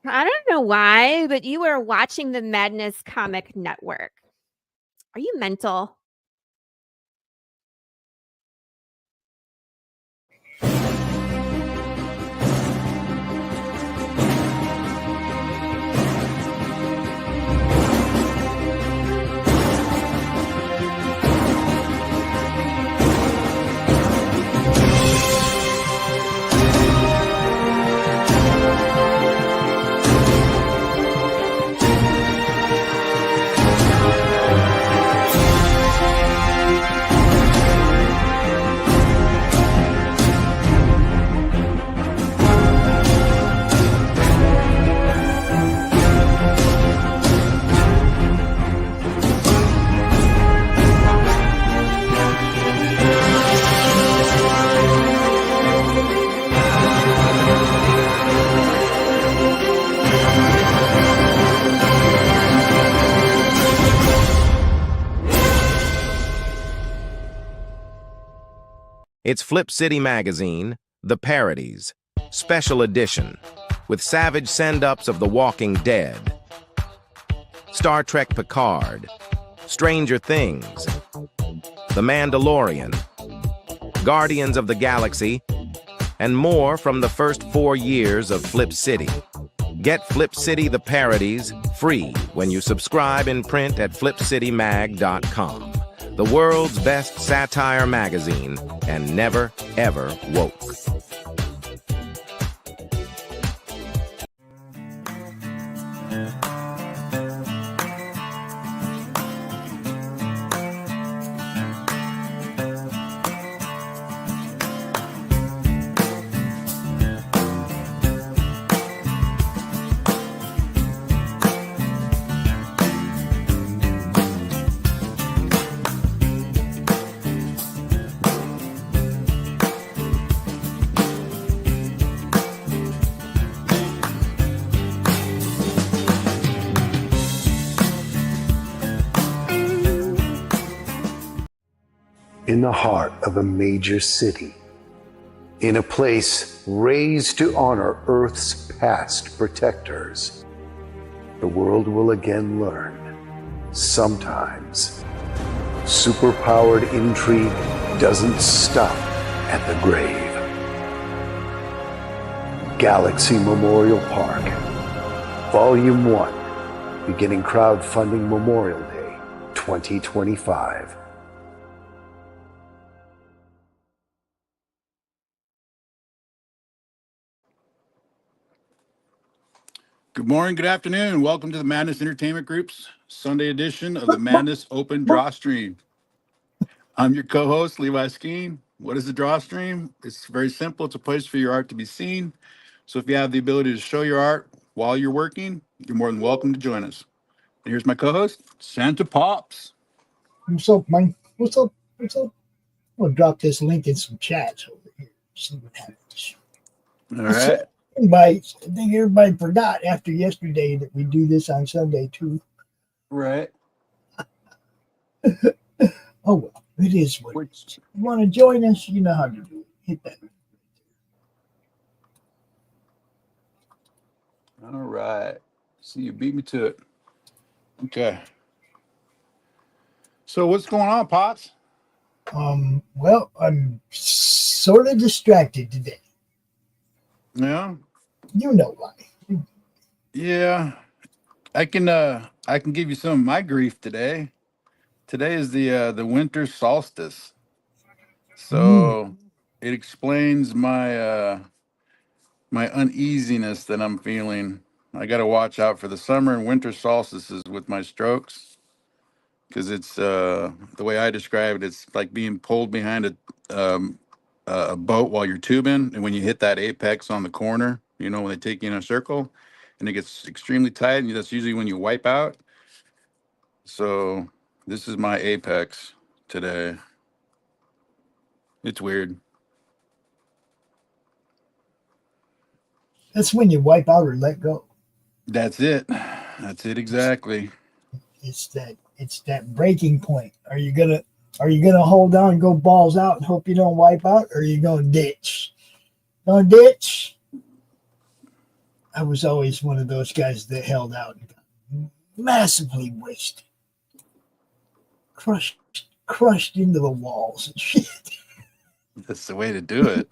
I don't know why, but you are watching the Madness Comic Network. Are you mental? It's Flip City Magazine, The Parodies, Special Edition, with savage send-ups of The Walking Dead, Star Trek Picard, Stranger Things, The Mandalorian, Guardians of the Galaxy, and more from the first 4 years of Flip City. Get Flip City The Parodies free when you subscribe in print at flipcitymag.com. The world's best satire magazine, and never, ever woke. In the heart of a major city, in a place raised to honor Earth's past protectors, the world will again learn, sometimes, superpowered intrigue doesn't stop at the grave. Galaxy Memorial Park, Volume 1, beginning crowdfunding Memorial Day 2025. Good morning, good afternoon. Welcome to the Madness Entertainment Group's Sunday edition of the Madness Open Drawstream. I'm your co-host, Levi Skeen. What is the Drawstream? It's very simple. It's a place for your art to be seen. So if you have the ability to show your art while you're working, you're more than welcome to join us. And here's my co-host, Santa Pops. What's up, man? What's up? What's up? I'm gonna drop this link in some chats over here. See what happens. All right. I think everybody forgot after yesterday that we do this on Sunday too. Right. Oh well, it is what it is. You want to join us? You know how to do it. Hit that. All right. See, you beat me to it. Okay. So what's going on, Pops? Well, I'm sort of distracted today. Yeah. You know why. Yeah. I can give you some of my grief today. Today is the winter solstice. So it explains my my uneasiness that I'm feeling. I got to watch out for the summer and winter solstices with my strokes, because it's the way I describe it, it's like being pulled behind a boat while you're tubing, and when you hit that apex on the corner, you know, when they take you in a circle and it gets extremely tight, and that's usually when you wipe out. So this is my apex today. It's weird. That's when you wipe out or let go. That's it. That's it exactly. It's that breaking point. Are you gonna hold on and go balls out and hope you don't wipe out, or are you gonna ditch? Gonna ditch? I was always one of those guys that held out and got massively wasted, crushed into the walls and shit. That's the way to do it.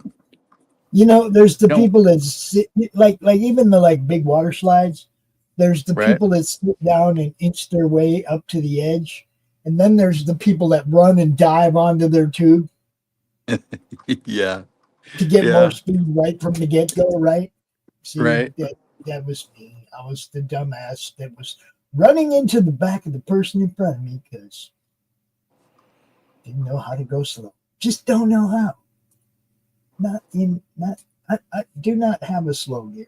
You know, there's the No. people that sit, like even the like big water slides. There's the Right. people that sit down and inch their way up to the edge, and then there's the people that run and dive onto their tube Yeah. to get Yeah. more speed right from the get go. Right? See, Right. that was me. I was the dumbass that was running into the back of the person in front of me because didn't know how to go slow. Just don't know how. I do not have a slow gear.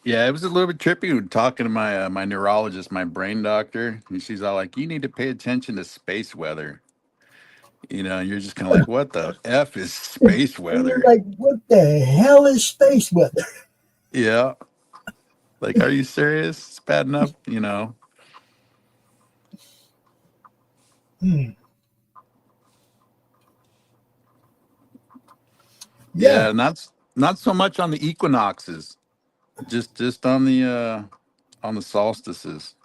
Yeah, it was a little bit trippy when talking to my my neurologist, my brain doctor, and she's all like, "You need to pay attention to space weather." You know, and you're just kind of like, "What the f is space And you're weather?" like, what the hell is space weather? Yeah, like, are you serious? It's bad enough, you know. Hmm. Yeah, Yeah, not so much on the equinoxes, just on the solstices.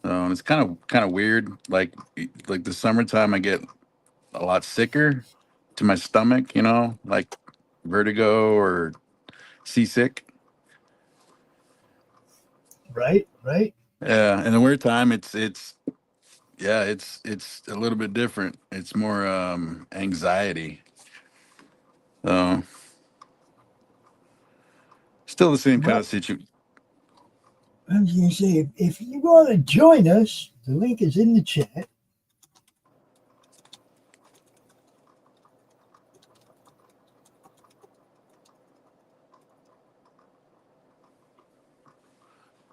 And it's kind of weird. Like the summertime, I get a lot sicker to my stomach, you know, like vertigo or seasick. right. Yeah, in the winter time, it's yeah, it's a little bit different. It's more anxiety. So still the same kind Well, of situation. I was going to say, if you want to join us, the link is in the chat.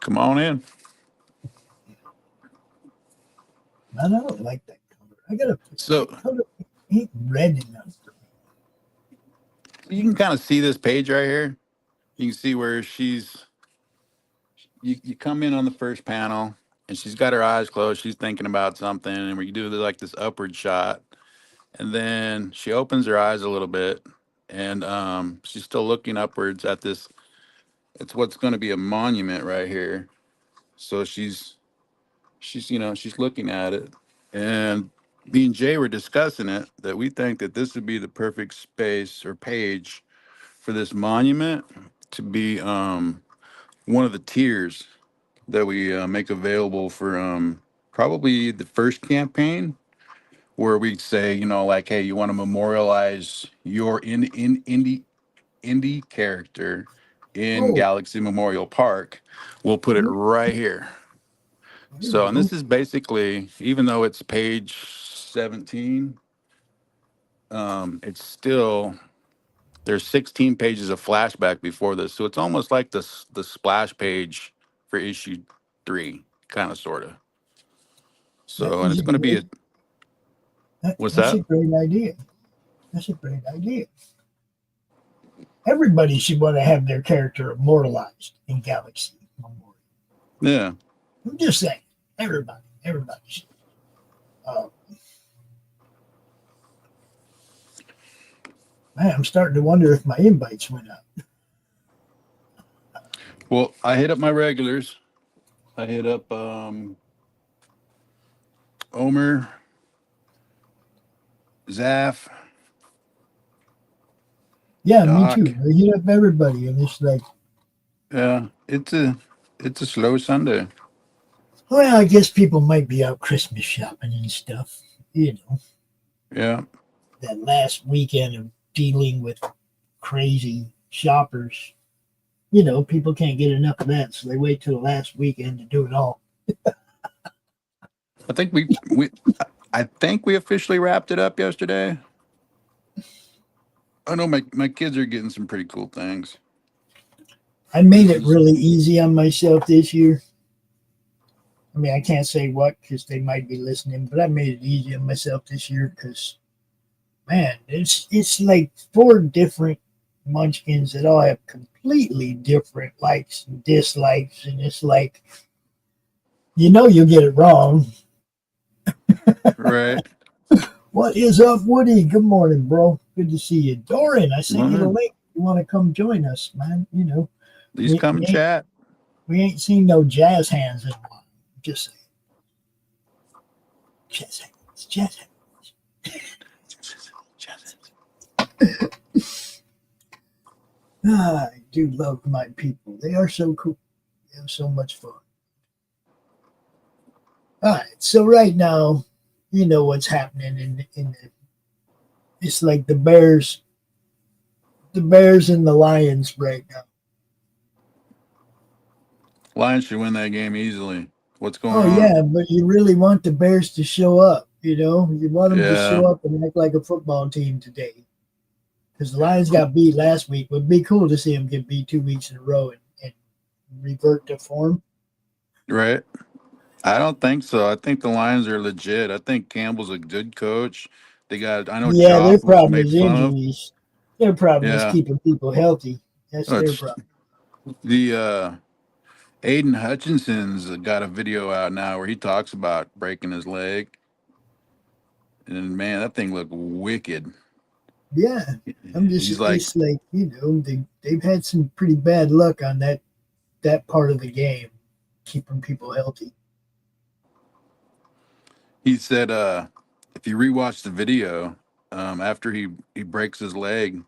Come on in. I don't like that color. I gotta put So that color ain't red enough. you can kind of see this page right here. You can see where you come in on the first panel and she's got her eyes closed. She's thinking about something, and we do like this upward shot. And then she opens her eyes a little bit, and she's still looking upwards at this. It's what's going to be a monument right here. So she's she's looking at it, and me and Jay were discussing it that we think that this would be the perfect space or page for this monument to be one of the tiers that we make available for probably the first campaign, where we say, you know, like, hey, you want to memorialize your indie character in Oh, Galaxy Memorial Park. We'll put it right here. there So, you and go. this is basically, even though it's page 17, it's still there's 16 pages of flashback before this, so it's almost like the splash page for issue 3, kind of, sort of. That So, and is it's a going to be great. what's That's a that? great idea. That's a great idea. Everybody should want to have their character immortalized in Galaxy Memorial. Yeah. I'm just saying, everybody should. Uh, Man, I'm starting to wonder if my invites went up. Well, I hit up my regulars. I hit up Omer, Zaf, Yeah, me Doc. too. I hit up everybody, and it's like, Yeah, it's a slow Sunday. well, I guess people might be out Christmas shopping and stuff. You know, Yeah. that last weekend of dealing with crazy shoppers. You know, people can't get enough of that, so they wait till the last weekend to do it all. I think I think we officially wrapped it up yesterday. I know my kids are getting some pretty cool things. I made This it is really easy on myself this year. I mean, I can't say what because they might be listening, but I made it easy on myself this year because, man, it's like 4 different munchkins that all have completely different likes and dislikes, and it's like, you know, you'll get it wrong. right. What is up, Woody? Good morning, bro. Good to see you. Doran, I sent you the Mhm. link. You want to come join us, man? You know, Please come and chat. we ain't seen no jazz hands in a while. Just saying. Jazz hands. Jazz hands. I do love my people. They are so cool. They have so much fun. All right. So right now, you know what's happening in the, it's like the Bears and the Lions right now. Lions should win that game easily. What's going Oh on? yeah, but you really want the Bears to show up. You know, you want them to show up and act like a football team today. Because the Lions got beat last week. It would be cool to see them get beat 2 weeks in a row and revert to form. Right. I don't think so. I think the Lions are legit. I think Campbell's a good coach. They got. I know Yeah, their Chop was problem made is fun of. injuries. Their problem is Yeah. keeping people healthy. That's their It's problem. the Aiden Hutchinson's got a video out now where he talks about breaking his leg, and man, that thing looked wicked. Yeah, I'm just He's like, it's like, you know, they've had some pretty bad luck on that part of the game, keeping people healthy. he said, if you rewatch the video, after he breaks his leg,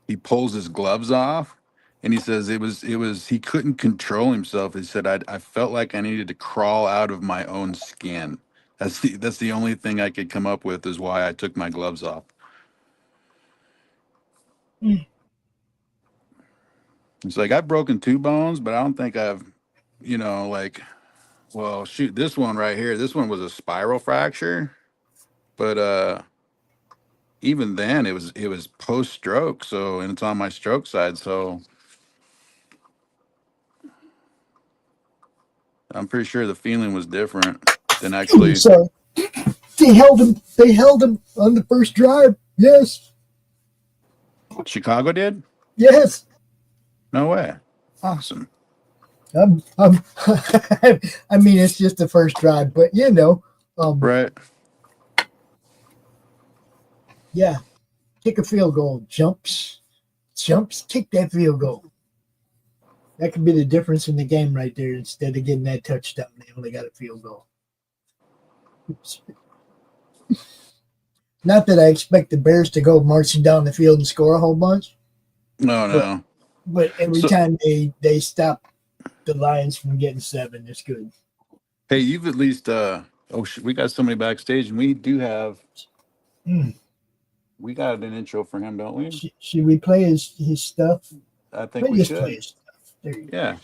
he pulls his gloves off, and he says it was he couldn't control himself. He said I felt like I needed to crawl out of my own skin. That's the only thing I could come up with is why I took my gloves off. Mm. It's like I've broken 2 bones, but I don't think I've, like, well, shoot, this one right here, this one was a spiral fracture, but even then it was post stroke, so, and it's on my stroke side, so I'm pretty sure the feeling was different than actually. So they held him on the first drive. Yes. Chicago did? Yes. No way. Awesome. I mean, it's just the first drive, but you know, Right. yeah, kick a field goal, jumps, kick that field goal. That could be the difference in the game right there. Instead of getting that touchdown, they only got a field goal. Not that I expect the Bears to go marching down the field and score a whole bunch. No. But every time they stop the Lions from getting 7, it's good. Hey, you've at least we got somebody backstage, and we do have we got an intro for him, don't we? Should we play his stuff? I think we should. Play his stuff. There you go. Yeah.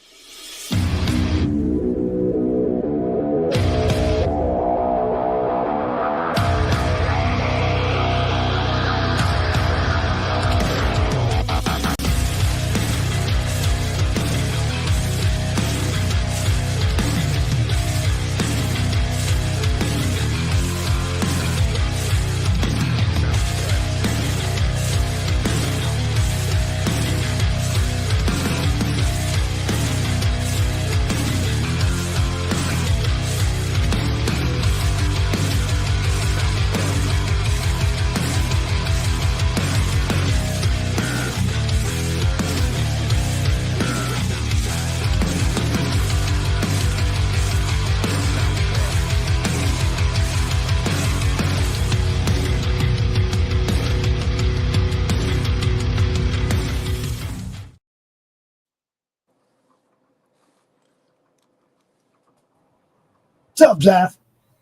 What's up, Zaf?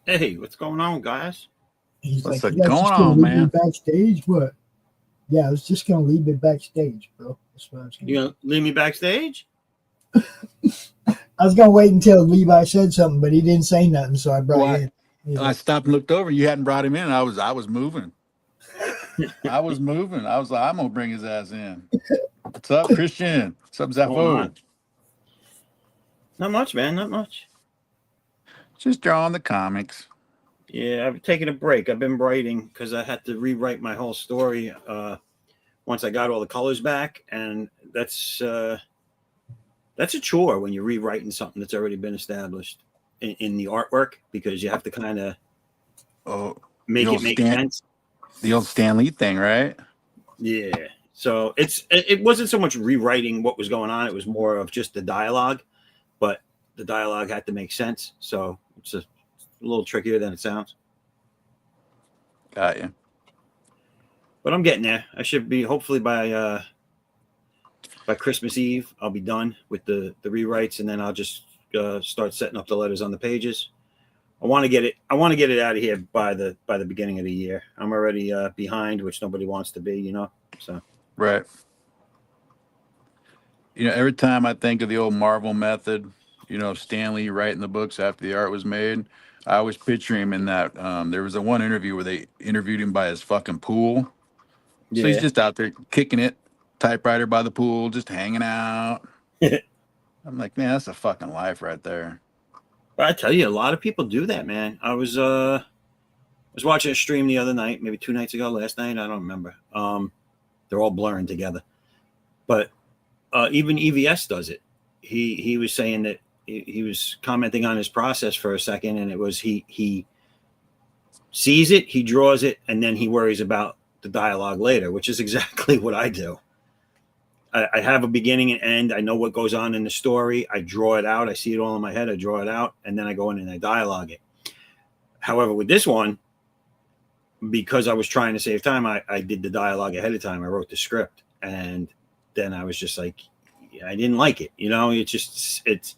Hey, what's going on, guys? He's What's like, going just on, gonna leave man? me backstage? What? Yeah, I was just gonna leave it backstage, bro. That's what I was gonna You gonna leave me backstage? I was gonna wait until Levi said something, but he didn't say nothing, so I brought you in. I stopped and looked over. You hadn't brought him in. I was moving. I was moving. I was like, I'm gonna bring his ass in. What's up, Christian? What's up, Going Zaffo? on? Not much, man. Not much. Just drawing the comics. Yeah, I've taken a break. I've been writing because I had to rewrite my whole story once I got all the colors back, and that's a chore when you're rewriting something that's already been established in the artwork, because you have to kind of Oh, make you'll it make scan- sense. The old Stan Lee thing, right? Yeah. So it wasn't so much rewriting what was going on. It was more of just the dialogue, but the dialogue had to make sense. So it's a little trickier than it sounds. Got you. But I'm getting there. I should be hopefully by Christmas Eve. I'll be done with the rewrites, and then I'll just start setting up the letters on the pages. I want to get it out of here by the beginning of the year. I'm already behind, which nobody wants to be, So Right. Every time I think of the old Marvel method, Stan Lee writing the books after the art was made, I always picture him in that. There was a one interview where they interviewed him by his fucking pool. So he's just out there kicking it, typewriter by the pool, just hanging out. I'm like, man, that's a fucking life right there. But I tell you, a lot of people do that, man. I was watching a stream the other night, maybe 2 nights ago, last night, I don't remember. They're all blurring together. But even EVS does it. He was saying that he was commenting on his process for a second, and it was he sees it, he draws it, and then he worries about the dialogue later, which is exactly what I do. I have a beginning and end. I know what goes on in the story. I draw it out. I see it all in my head. I draw it out, and then I go in and I dialogue it. However, with this one, because I was trying to save time, I did the dialogue ahead of time. I wrote the script, and then I was just like, I didn't like it. It's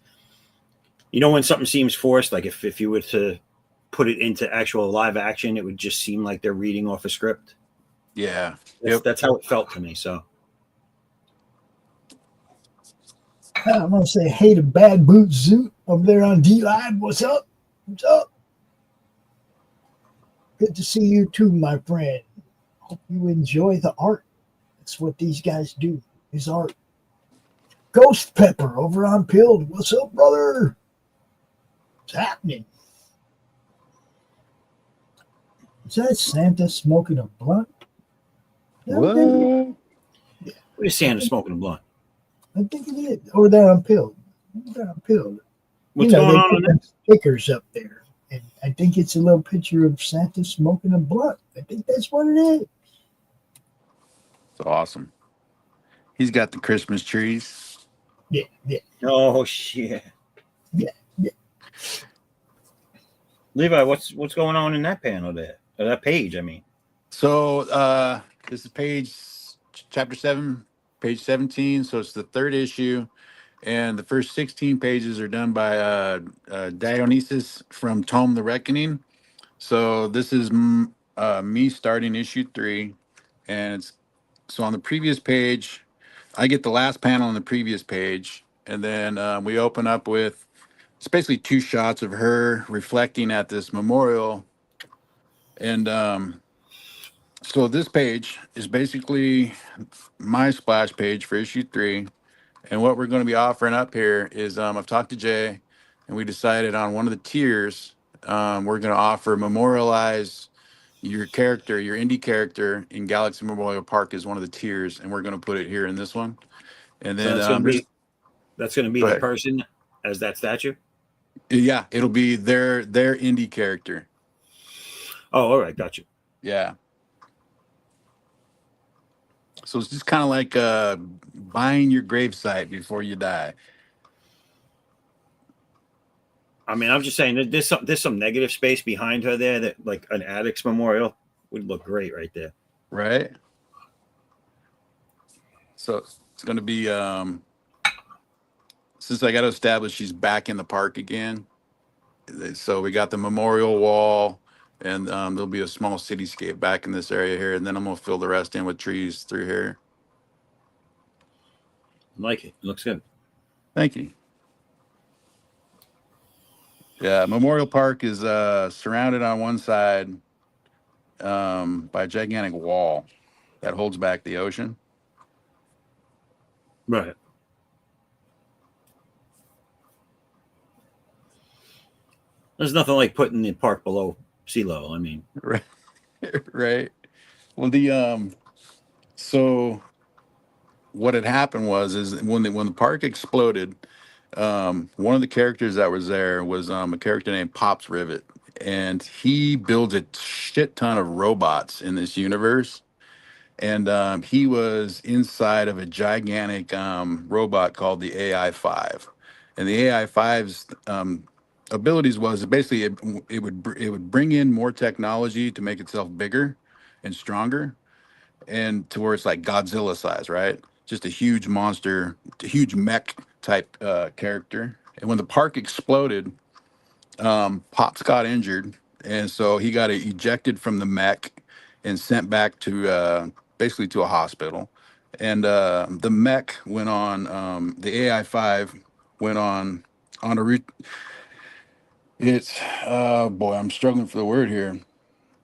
when something seems forced, like if you were to put it into actual live action, it would just seem like they're reading off a script. Yeah. That's how it felt to me. So I'm gonna say hey to Bad Boot Zoot over there on D Live. What's up? What's up? Good to see you too, my friend. Hope you enjoy the art. That's what these guys do, is art. Ghost Pepper over on Pilled. What's up, brother? What's happening? Is that Santa smoking a blunt? What? What is Santa smoking a blunt? I think it is. Over there on Pilled. Over there on Pilled. What's going they on? put stickers up there. And I think it's a little picture of Santa smoking a blunt. I think that's what it is. It's awesome. He's got the Christmas trees. Yeah. Oh shit. Yeah. Levi, what's going on in that panel there? Or that page, I mean. So this is chapter 7, page 17. So it's the 3rd issue. And the first 16 pages are done by Dionysus from Tome the Reckoning. So this is me starting issue 3. And so on the previous page, I get the last panel on the previous page. And then we open up with, it's basically 2 shots of her reflecting at this memorial. And so this page is basically my splash page for issue 3. And what we're going to be offering up here is I've talked to Jay, and we decided on one of the tiers, we're going to offer memorialize your character, your indie character in Galaxy Memorial Park is one of the tiers, and we're going to put it here in this one. And So then that's gonna be go the ahead. person as that statue? Yeah, it'll be their indie character. Oh, all right, got you. Yeah. So it's just kind of like buying your gravesite before you die. I mean, I'm just saying that there's some negative space behind her there that like an addict's memorial would look great right there. Right. So it's going to be, since I got to establish she's back in the park again. So we got the memorial wall, and there'll be a small cityscape back in this area here. And then I'm going to fill the rest in with trees through here. I like it. It looks good. Thank you. Yeah, Memorial Park is surrounded on one side by a gigantic wall that holds back the ocean. Right. There's nothing like putting the park below sea level. I mean, Right. Right. Well, so what had happened is when the park exploded, one of the characters that was there was a character named Pops Rivet, and he builds a shit ton of robots in this universe. And he was inside of a gigantic robot called the AI-5, and the AI-5's abilities was basically it would bring in more technology to make itself bigger and stronger, and to where it's like Godzilla size, right? Just a huge monster, a huge mech type character. And when the park exploded, Pops got injured, and so he got ejected from the mech and sent back to basically to a hospital. And the mech went on, the AI-5 went on a it's boy, I'm struggling for the word here.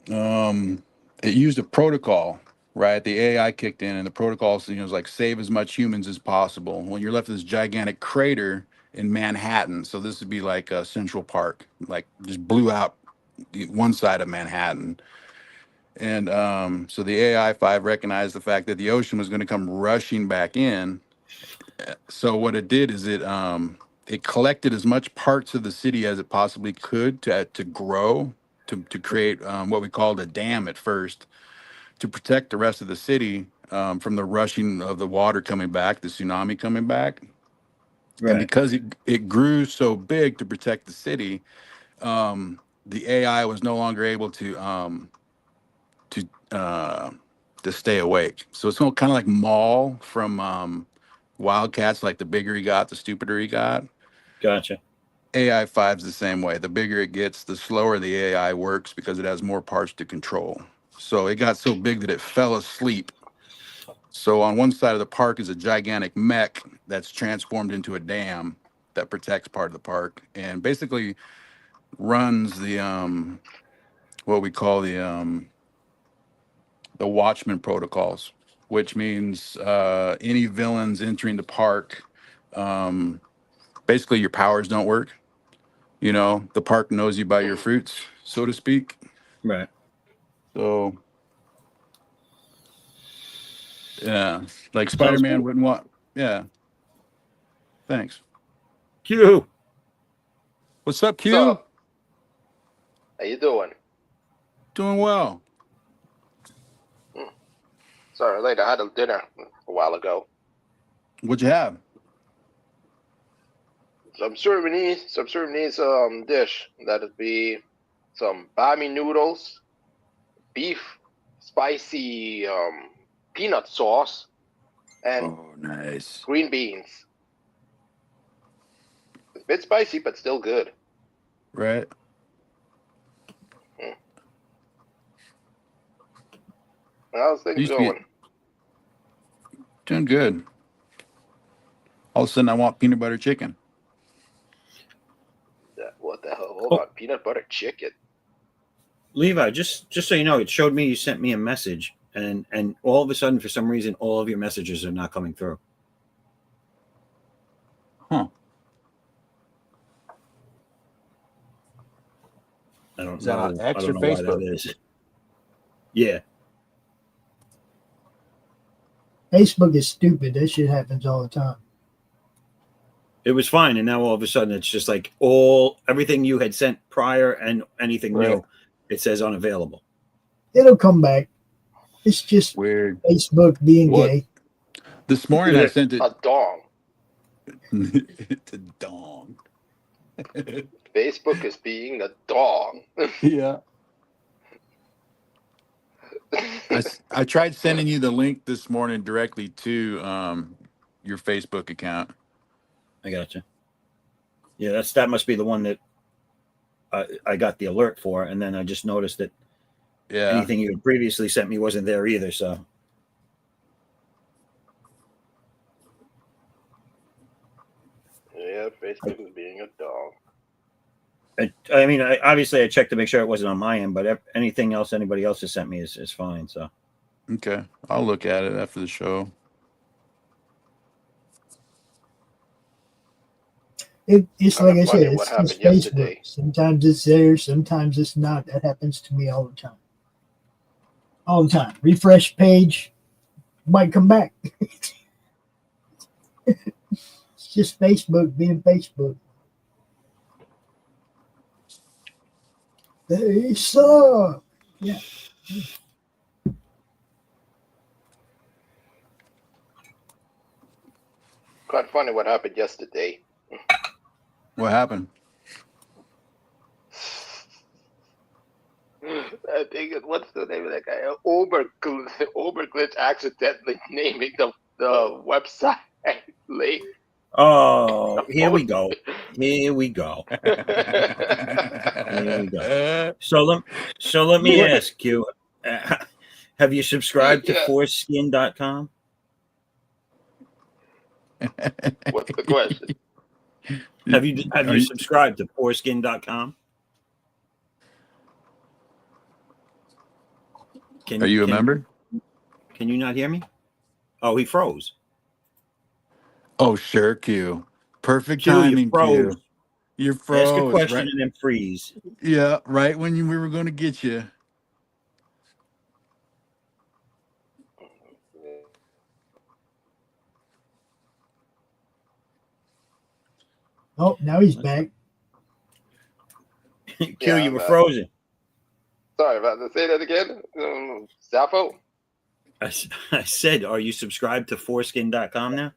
It used a protocol, right? The AI kicked in, and the protocol, is like save as much humans as possible. When you're left with this gigantic crater in Manhattan, so this would be like Central Park, like just blew out one side of Manhattan. And so the AI-5 recognized the fact that the ocean was going to come rushing back in. So what it did is it collected as much parts of the city as it possibly could to grow, to create what we called a dam at first, to protect the rest of the city from the rushing of the water coming back, the tsunami coming back. And Right. because it grew so big to protect the city, the AI was no longer able to stay awake. So it's kind of like Maul from Wildcats. Like the bigger he got, the stupider he got. Gotcha. AI-5's the same way. The bigger it gets, the slower the AI works because it has more parts to control. So it got so big that it fell asleep. So on one side of the park is a gigantic mech that's transformed into a dam that protects part of the park and basically runs the what we call the Watchman protocols, which means any villains entering the park, basically your powers don't work. The park knows you by your fruits, so to speak. Right. So, yeah, like Sounds Spider-Man cool. wouldn't want. Yeah, thanks. Q. What's up, What's Q? up? How you doing? Doing well. Sorry, late. I had a dinner a while ago. What'd you have? Some Surinamese dish. That'd be some bami noodles, beef, spicy peanut sauce, and Oh, nice. green beans. It's a bit spicy, but still good. Right. How's things Used to be going? doing good. All of a sudden, I want peanut butter chicken. What the hell? Hold on. Peanut butter chicken. Levi, just so you know, it showed me you sent me a message, and all of a sudden, for some reason, all of your messages are not coming through. Huh. I don't Is that know. on X I don't or know why Facebook? that is. Yeah. Facebook is stupid. That shit happens all the time. It was fine, and now all of a sudden it's just like everything you had sent prior and anything Right. new, it says unavailable. It'll come back. It's just Weird. Facebook being What? gay. This morning I sent it A dong. to Dong. Facebook is being a dong. Yeah. I tried sending you the link this morning directly to your Facebook account. I gotcha. Yeah, that must be the one that I got the alert for, and then I just noticed that Yeah. anything you had previously sent me wasn't there either. So Yeah, Facebook is being a dong. I mean, obviously I checked to make sure it wasn't on my end, but anything else anybody else has sent me is fine. So Okay. I'll look at it after the show. It's Kinda like I said, funny what it's happened just Facebook. yesterday. Sometimes it's there, sometimes it's not. That happens to me all the time. All the time. Refresh page, might come back. It's just Facebook being Facebook. They suck. Yeah. Quite funny what happened yesterday. What happened? I think what's the name of that guy? Overglitch accidentally naming the website late. Oh, here we go. Here we go. Here we go. So let me ask you: have you subscribed to Yeah. foreskin.com? What's the question? Have you subscribed to foreskin.com? Are you a member? Can you not hear me? Oh, he froze. Oh, sure, Q. Perfect Q, you timing, froze. Q. You're froze. Ask a question right? and then freeze. Yeah, right when we were going to get you. Oh, now he's back. Q, Yeah, you were frozen. Sorry about that. Say that again. Zaffo? I said, are you subscribed to foreskin.com now?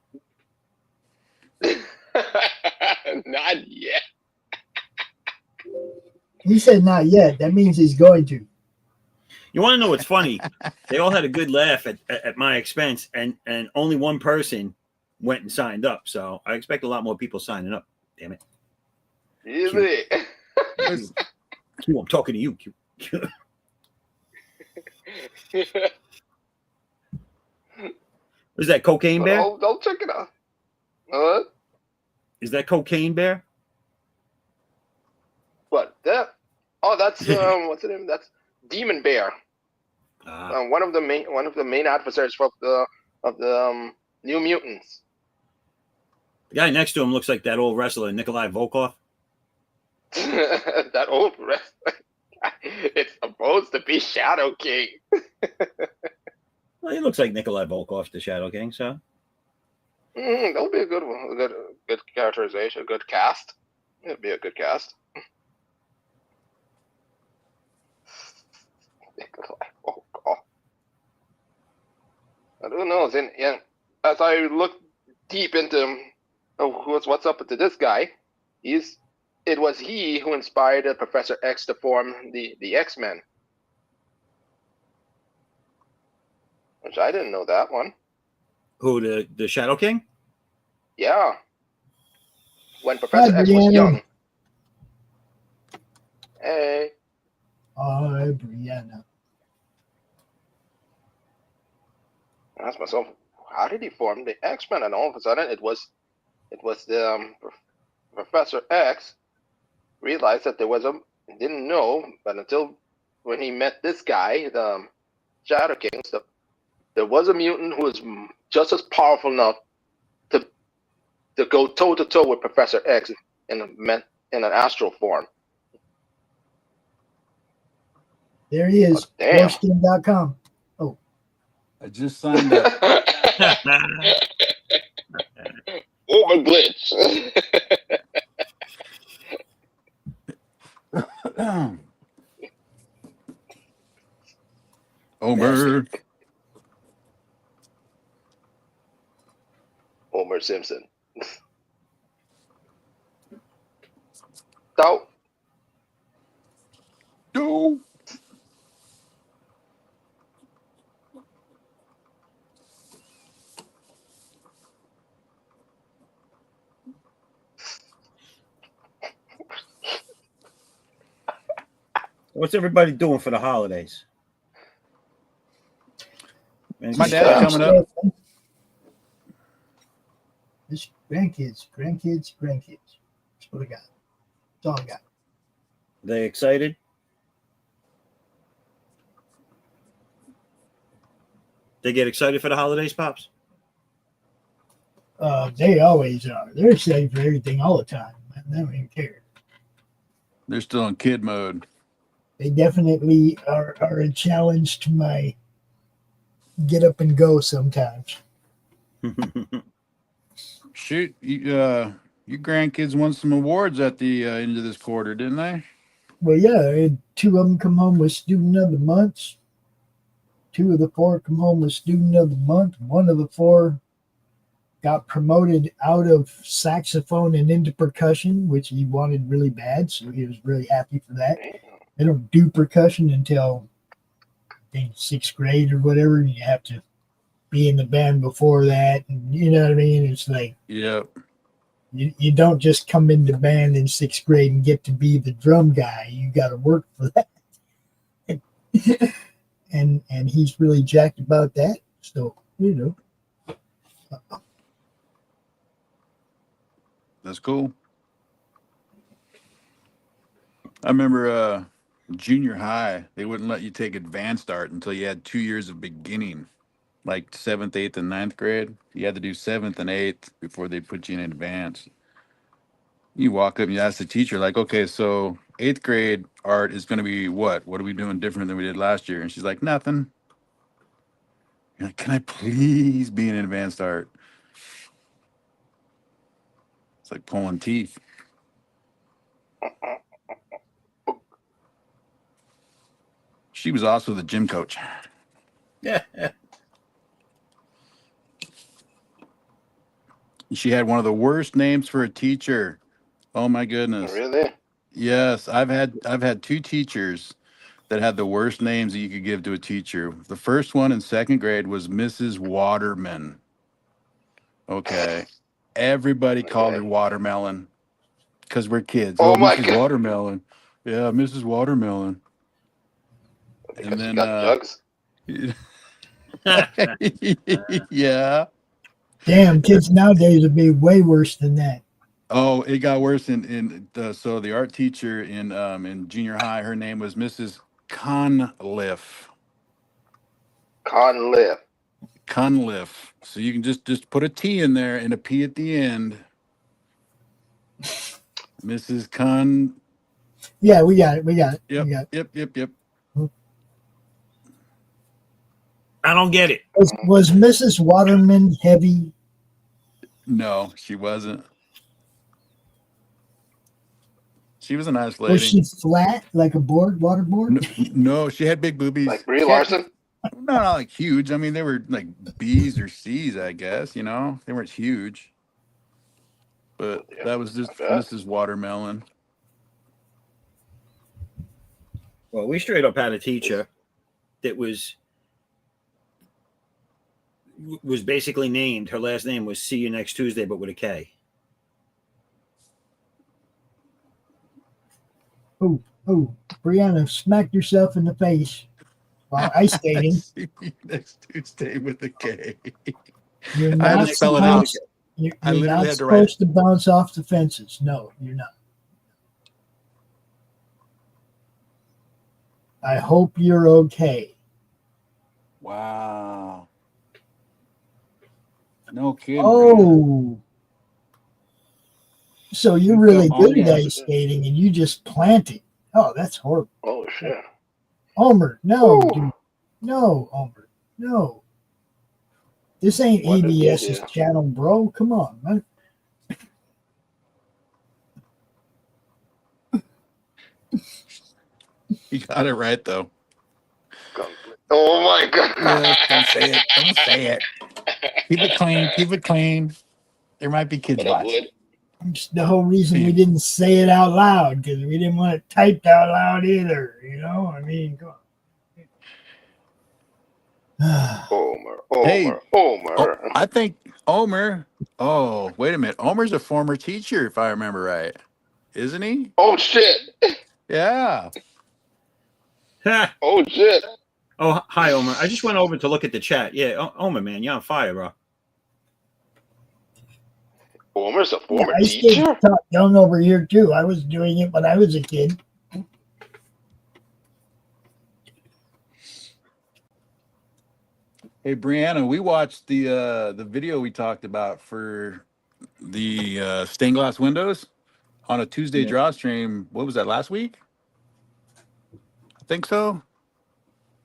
Not yet. He said not yet. That means he's going to. You want to know what's funny? They all had a good laugh at my expense, and only one person went and signed up. So I expect a lot more people signing up. Damn it. Really? Q, I'm talking to you, Q. Is that Cocaine Bear? Don't check it out. What? Is that Cocaine Bear? What? That? Oh, that's what's the name? That's Demon Bear. One of the main adversaries of the New Mutants. The guy next to him looks like that old wrestler, Nikolai Volkov. That old wrestler. It's supposed to be Shadow King. Well, he looks like Nikolai Volkov, the Shadow King. So that'll be a good one. A good characterization. A good cast. It'd be a good cast. Nikolai Volkov. I don't know. Then, yeah, as I look deep into what's up with this guy, it was he who inspired Professor X to form the X-Men. Which I didn't know that one. who, the Shadow King? Yeah. When Professor X was young. Hey. Hi, Brianna. I asked myself, how did he form the X-Men? And all of a sudden, it was the Professor X realized that didn't know, but until when he met this guy, the Shadow King, so there was a mutant who was just as powerful enough to go toe to toe with Professor X in an astral form. There he is. Oh, damn. Foreskin.com. Oh. I just signed up. Overglitch. Homer Simpson. So. No. What's everybody doing for the holidays? My dad's coming up. This grandkids. That's what I got. That's all I got. They excited? They get excited for the holidays, Pops? They always are. They're excited for everything all the time. They don't even care. They're still in kid mode. They definitely are a challenge to my get up and go sometimes. Shoot, your grandkids won some awards at the end of this quarter, didn't they? Well, yeah, 2 of them come home with Student of the Month. 2 of the 4 come home with Student of the Month. 1 of the 4 got promoted out of saxophone and into percussion, which he wanted really bad, so he was really happy for that. They don't do percussion until I think 6th grade or whatever. You have to be in the band before that, and you know what I mean? It's like, Yep. you don't just come into band in 6th grade and get to be the drum guy. You got to work for that. and he's really jacked about that. So, you know. That's cool. I remember junior high, they wouldn't let you take advanced art until you had 2 years of beginning, like 7th, 8th, and 9th grade. You had to do 7th and 8th before they put you in advanced. You walk up and you ask the teacher, like, okay, so 8th grade art is going to be what? What are we doing different than we did last year? And she's like, nothing. You're like, can I please be in advanced art? It's like pulling teeth. She was also the gym coach. Yeah. She had one of the worst names for a teacher. Oh my goodness. Really? Yes, I've had 2 teachers that had the worst names that you could give to a teacher. The first one in 2nd grade was Mrs. Waterman. Okay. Everybody called her Watermelon because we're kids. Oh my Mrs. God. Watermelon. Yeah, Mrs. Watermelon. Because And you then got jugs. yeah. Damn, kids nowadays would be way worse than that. Oh, it got worse so the art teacher in junior high, her name was Mrs. Conliff. Conliff. So you can just put a T in there and a P at the end. Mrs. Con. Yeah, we got it. Yep. We got it. Yep. I don't get it. Was Mrs. Waterman heavy? No, she wasn't. She was a nice lady. Was she flat like a waterboard? No, she had big boobies. Like Brie Larson? Not like huge. I mean, they were like B's or C's, I guess. You know, they weren't huge. But that was just Mrs. Watermelon. Well, we straight up had a teacher that was basically named. Her last name was See You Next Tuesday, but with a K. Oh, Brianna smacked yourself in the face while ice skating. See you next Tuesday with a K. You're I had not to spell it out. You're I literally not had to write it. supposed to bounce off the fences. No, you're not. I hope you're okay. Wow. No kidding. Oh. So you're really good at yeah. ice skating and you just planted. Oh, that's horrible. Oh, shit. Homer, no, Ooh. dude. No, Homer. No. This ain't What did you ABS's do? channel, bro. Come on, man. You got it right, though. Oh, my God. Don't say it. Don't say it. Keep it clean. Keep it clean. There might be kids But I watching. would. It's the whole reason we didn't say it out loud because we didn't want it typed out loud either. You know, I mean, come on. Homer. Hey. Oh, I think Homer. Oh, wait a minute. Homer's a former teacher, if I remember right. Isn't he? Oh, shit. Yeah. Oh, shit. Oh, hi, Omer. I just went over to look at the chat. Yeah, Omer, man, you're on fire, bro. Homer's a former I stayed teacher? top young over here too. I was doing it when I was a kid. Hey, Brianna, we watched the video we talked about for the stained glass windows on a Tuesday Drawstream. What was that, last week? I think so.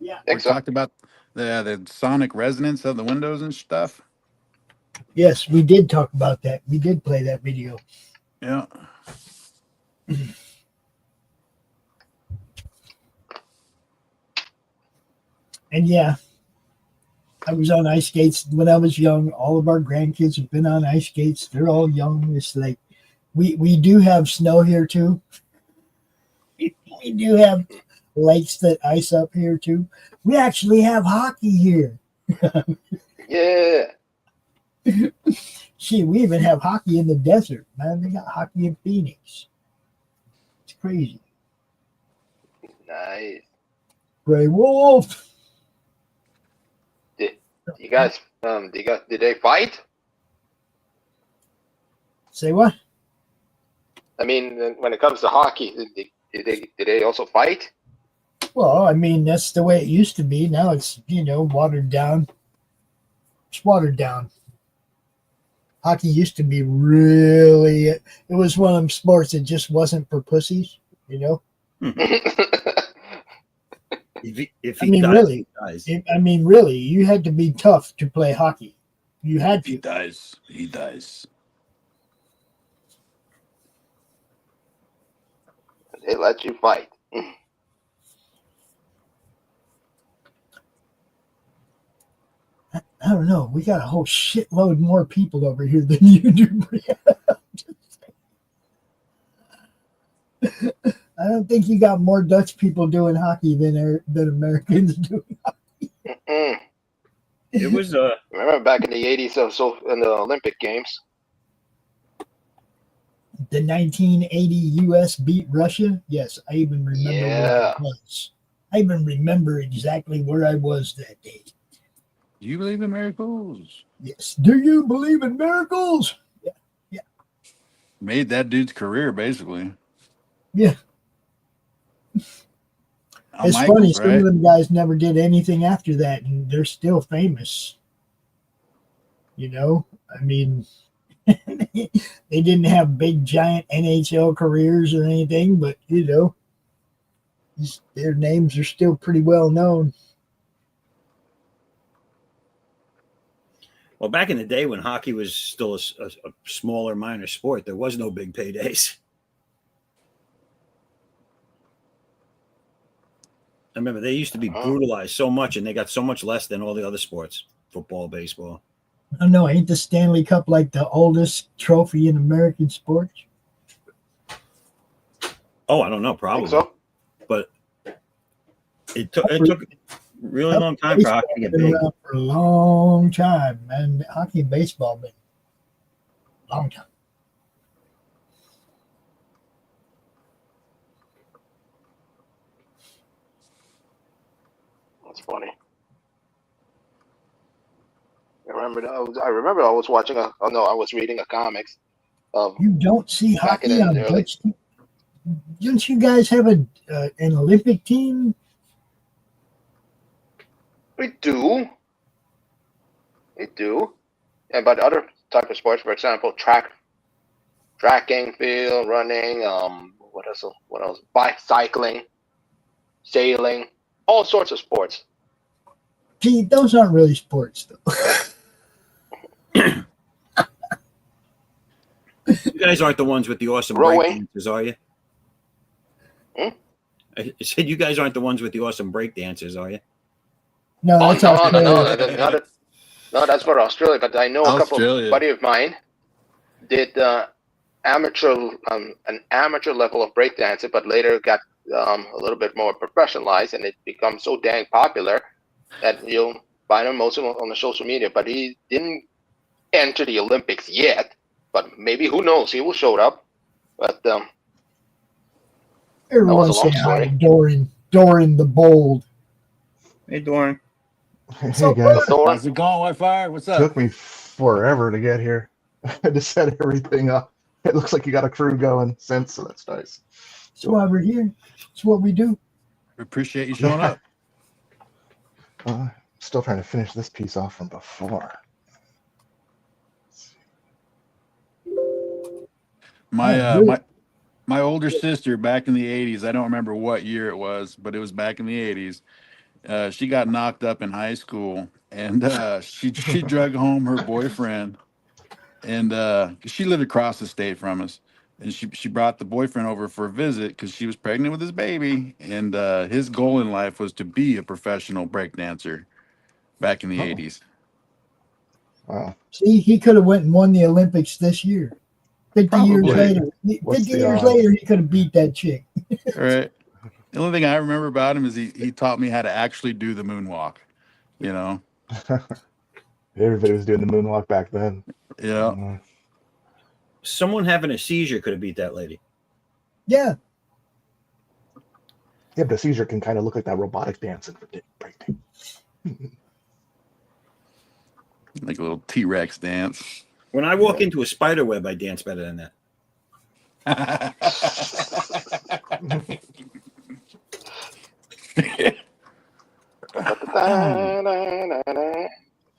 Yeah. We talked about the sonic resonance of the windows and stuff. Yes, we did talk about that. We did play that video. Yeah. And yeah, I was on ice skates when I was young. All of our grandkids have been on ice skates. They're all young. It's like we do have snow here too. We do have lakes that ice up here too. We actually have hockey here. Yeah. Shit, we even have hockey in the desert, man. They got hockey in Phoenix. It's crazy. Nice. Gray Wolf. Did they fight? Say what? I mean, when it comes to hockey, did they also fight? Well, I mean, that's the way it used to be. Now it's, watered down. It's watered down. Hockey used to be really, it was one of them sports that just wasn't for pussies, If he really, dies. Really, you had to be tough to play hockey. You had to. He dies. He dies. They let you fight. I don't know. We got a whole shitload more people over here than you do. I don't think you got more Dutch people doing hockey than Americans doing hockey. It was Remember back in the 80s, so in the Olympic Games. The 1980 U.S. beat Russia. Yes, I even remember where I was. I even remember exactly where I was that day. Do you believe in miracles? Yes. Do you believe in miracles? Yeah. Made that dude's career, basically. Yeah. It's funny, some of them guys never did anything after that, and they're still famous. I mean, they didn't have big, giant NHL careers or anything, but, their names are still pretty well known. Well, back in the day when hockey was still a smaller, minor sport, there was no big paydays. I remember they used to be brutalized so much, and they got so much less than all the other sports, football, baseball. I don't know. Ain't the Stanley Cup like the oldest trophy in American sports? Oh, I don't know, probably. So? But it took a really long time for hockey to get big. Around for a long time, man. Hockey and baseball been a long time. That's funny. I remember I was watching I was reading a comics of. You don't see back hockey in on the early. Dutch team? Don't you guys have an Olympic team? We do. And but other type of sports, for example, tracking, field, running, what else? Bicycling, sailing, all sorts of sports. Gee, those aren't really sports, though. You guys aren't the ones with the awesome Rowing. break dancers, are you? I said you guys aren't the ones with the awesome break dancers, are you? No, that's No, that's for Australia. But I know a couple buddy of mine did an amateur level of breakdancing, but later got a little bit more professionalized, and it becomes so dang popular that you'll find him mostly on the social media. But he didn't enter the Olympics yet. But maybe, who knows? He will show up. But everyone say hi to Doran the Bold. Hey, Doran. Hey guys, how's it going, Wi-Fi? What's up? Took me forever to get here. I had to set everything up. It looks like you got a crew going since, so that's nice. That's why we're here. It's what we do. We appreciate you showing up. Still trying to finish this piece off from before. My older sister back in the 80s, I don't remember what year it was, but it was back in the 80s. She got knocked up in high school, and she drug home her boyfriend, and she lived across the state from us, and she brought the boyfriend over for a visit because she was pregnant with his baby, and his goal in life was to be a professional breakdancer back in the 80s. Wow. See, he could have went and won the Olympics this year. 50 years Probably. later. What's 50 the years odds? later, he could have beat that chick. Right. The only thing I remember about him is he taught me how to actually do the moonwalk. You know. Everybody was doing the moonwalk back then. Yeah. Someone having a seizure could have beat that lady. Yeah. Yeah, but a seizure can kind of look like that robotic dancing for breakdance. Like a little T-Rex dance. When I walk into a spider web, I dance better than that.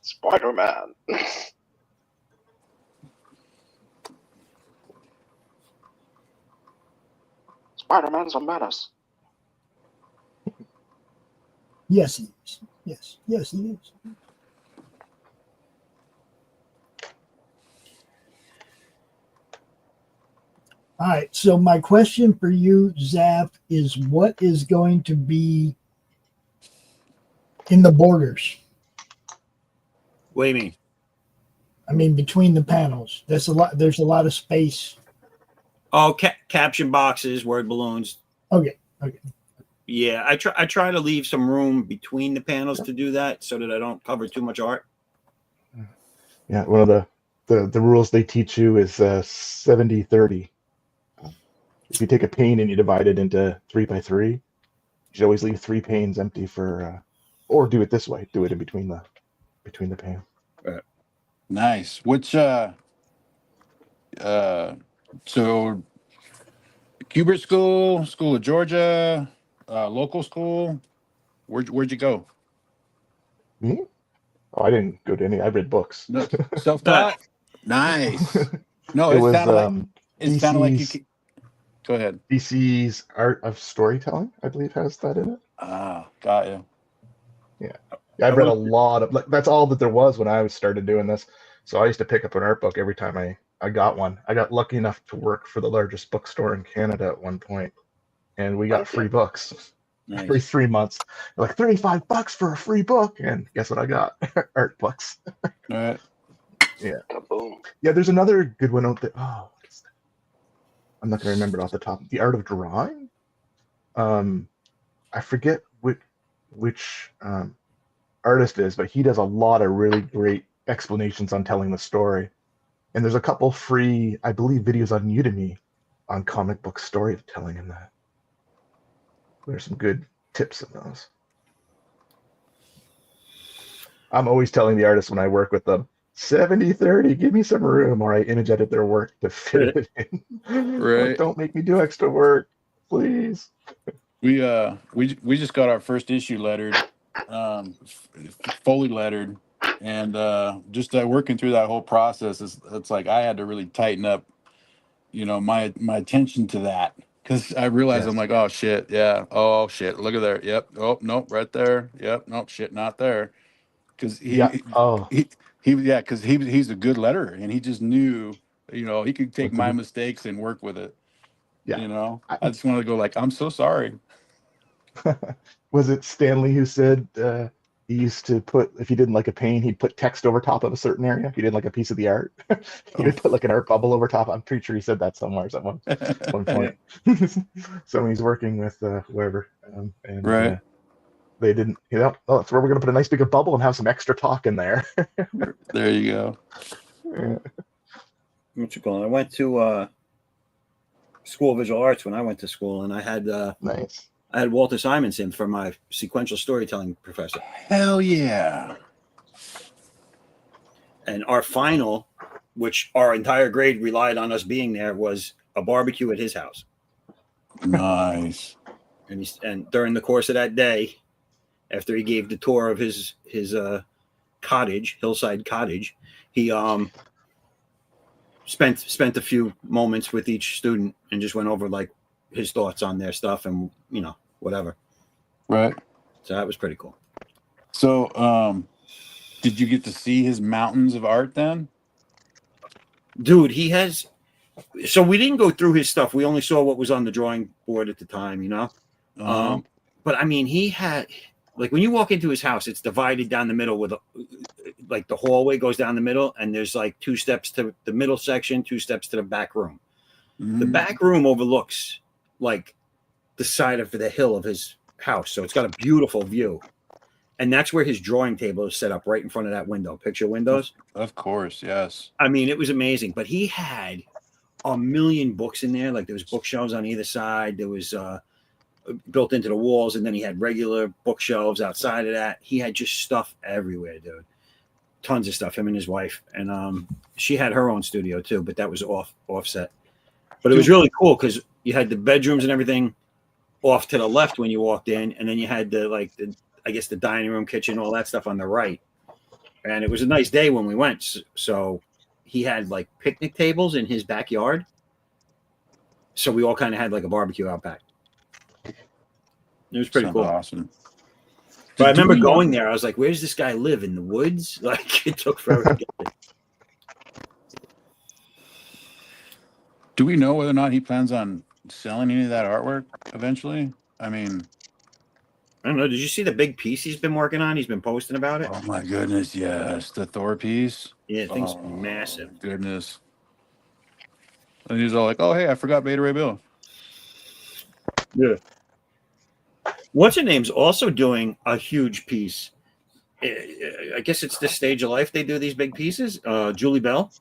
Spider-Man. Spider-Man's a menace. Yes, he is. Yes. Yes, he is. All right. So my question for you, Zap, is what is going to be in the borders? What do you mean? I mean, between the panels. There's a lot of space. Oh, caption boxes, word balloons. Okay. Yeah, I try to leave some room between the panels to do that so that I don't cover too much art. Yeah, one of the rules they teach you is 70-30. If you take a pane and you divide it into 3x3, you should always leave 3 panes empty for, or do it this way. Do it in between the pane. Nice. Which so Kubert School of Georgia, local school. Where'd you go? Me? Oh, I didn't go to any. I read books. No, self-taught. Nice. No, It it was sounded like you. DC's Go ahead. DC's Art of Storytelling, I believe, has that in it. Ah, got you. Yeah, I've read a lot of. That's all that there was when I started doing this. So I used to pick up an art book every time I got one. I got lucky enough to work for the largest bookstore in Canada at one point, and we got free books every 3 months. Like $35 for a free book, and guess what I got? Art books. All right. Yeah. Kaboom. Yeah, there's another good one out there. Oh, what is that? I'm not gonna remember it off the top. The Art of Drawing. I forget which artist it is, but he does a lot of really great explanations on telling the story. And there's a couple free, I believe, videos on Udemy on comic book storytelling in that. There's some good tips in those. I'm always telling the artists when I work with them, 70-30, give me some room, or I image edit their work to fit it in. Right. Don't make me do extra work, please. We just got our first issue lettered, fully lettered, and just working through that whole process it's like I had to really tighten up, my attention to that, because I realized I'm like, oh shit, yeah, oh shit, look at there, yep, oh nope, right there, yep, nope, shit, not there, because he's a good letterer, and he just knew, he could take my mistakes and work with it. Yeah. I just wanted to go like, I'm so sorry. Was it Stanley who said he used to put, if he didn't like a pane, he'd put text over top of a certain area? If he didn't like a piece of the art, he would put like an art bubble over top. I'm pretty sure he said that somewhere at one point. So when he's working with whoever, and right. They didn't, that's where we're going to put a nice big bubble and have some extra talk in there. There you go. Yeah. What you call it? I went to School of Visual Arts when I went to school, and I had Nice. I had Walter Simonson for my sequential storytelling professor. Hell yeah. And our final, which our entire grade relied on us being there, was a barbecue at his house. Nice. And during the course of that day, after he gave the tour of his cottage, hillside cottage, he spent a few moments with each student and just went over like his thoughts on their stuff and whatever. Right. So that was pretty cool. So did you get to see his mountains of art then? Dude, he has So we didn't go through his stuff. We only saw what was on the drawing board at the time, you know. But I mean, he had, like, when you walk into his house, it's divided down the middle with like the hallway goes down the middle, and there's like 2 steps to the middle section, 2 steps to the back room. The back room overlooks like the side of the hill of his house, so it's got a beautiful view. And that's where his drawing table is set up, right in front of that window, picture windows. Of course, yes. I mean, it was amazing. But he had a million books in there. Like, there was bookshelves on either side. There was built into the walls, and then he had regular bookshelves outside of that. He had just stuff everywhere, dude. Tons of stuff. Him and his wife, and she had her own studio too, but that was offset. But it was really cool because you had the bedrooms and everything off to the left when you walked in, and then you had the dining room, kitchen, all that stuff on the right. And it was a nice day when we went. So he had like picnic tables in his backyard. So we all kind of had like a barbecue out back. It was pretty cool. Awesome. But I remember going there. I was like, "Where's this guy live? In the woods?" Like, it took forever to get there. Do we know whether or not he plans on selling any of that artwork eventually? I mean, I don't know. Did you see the big piece he's been working on? He's been posting about it. Oh my goodness, yes, the Thor piece. Yeah, the thing's massive. Goodness. And he's all like, "Oh, hey, I forgot Beta Ray Bill." Yeah. What's her name's also doing a huge piece. I guess it's this stage of life they do these big pieces. Julie Bell.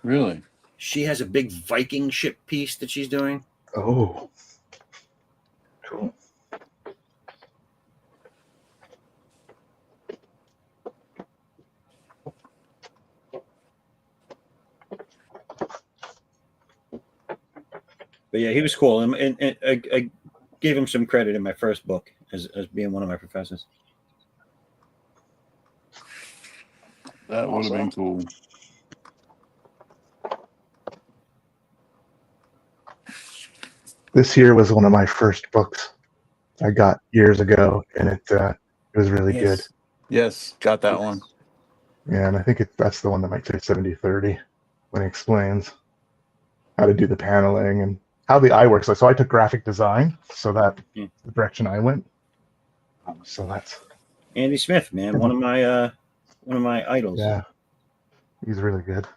Really? She has a big Viking ship piece that she's doing. Oh, cool. But yeah, he was cool, and I gave him some credit in my first book as being one of my professors. That would have been cool. This here was one of my first books I got years ago, and it was really good. Yes, got that one. Yeah, and I think that's the one that might say 70-30 when it explains how to do the paneling and how the eye works. So I took graphic design, so that the direction I went. So that's Andy Smith, man, one of my idols. Yeah, he's really good.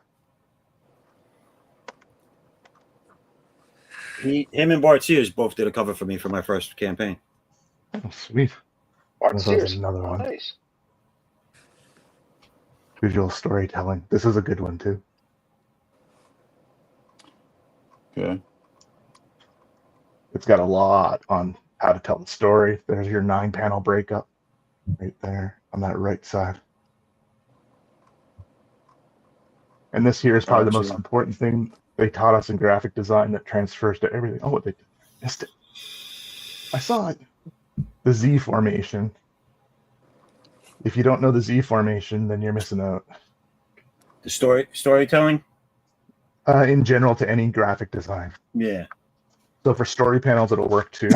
Him and Bart Sears both did a cover for me for my first campaign. Oh, sweet. Bart Sears. Another one. Nice. Visual storytelling. This is a good one too. Okay. It's got a lot on how to tell the story. There's your 9-panel breakup right there on that right side. And this here is probably the most important thing they taught us in graphic design that transfers to everything. Oh, they missed it. I saw it. The Z formation. If you don't know the Z formation, then you're missing out. The storytelling? In general, to any graphic design. Yeah. So for story panels, it'll work too.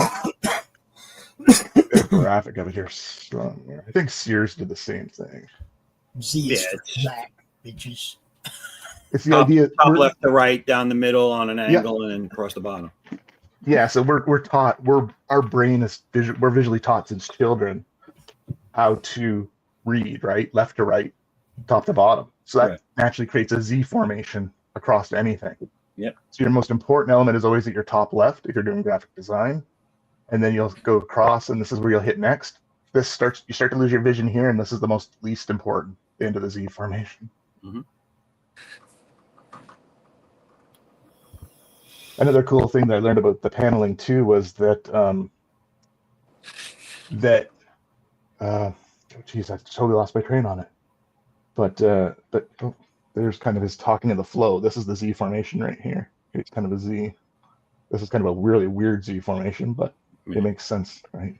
There's a graphic of it here somewhere. I think Sears did the same thing. Z is for black, bitches. It's the idea. Top left to right, down the middle on an angle, and then across the bottom. Yeah, so we're taught. Our brain is we're visually taught since children how to read, right, left to right, top to bottom. So that naturally creates a Z formation across anything. Yep. So your most important element is always at your top left if you're doing graphic design, and then you'll go across, and this is where you'll hit next. You start to lose your vision here, and this is the most least important, the end of the Z formation. Mm-hmm. Another cool thing that I learned about the paneling too was that geez, I totally lost my train on it. But there's kind of his talking of the flow. This is the Z formation right here. It's kind of a Z. This is kind of a really weird Z formation, but it makes sense, right?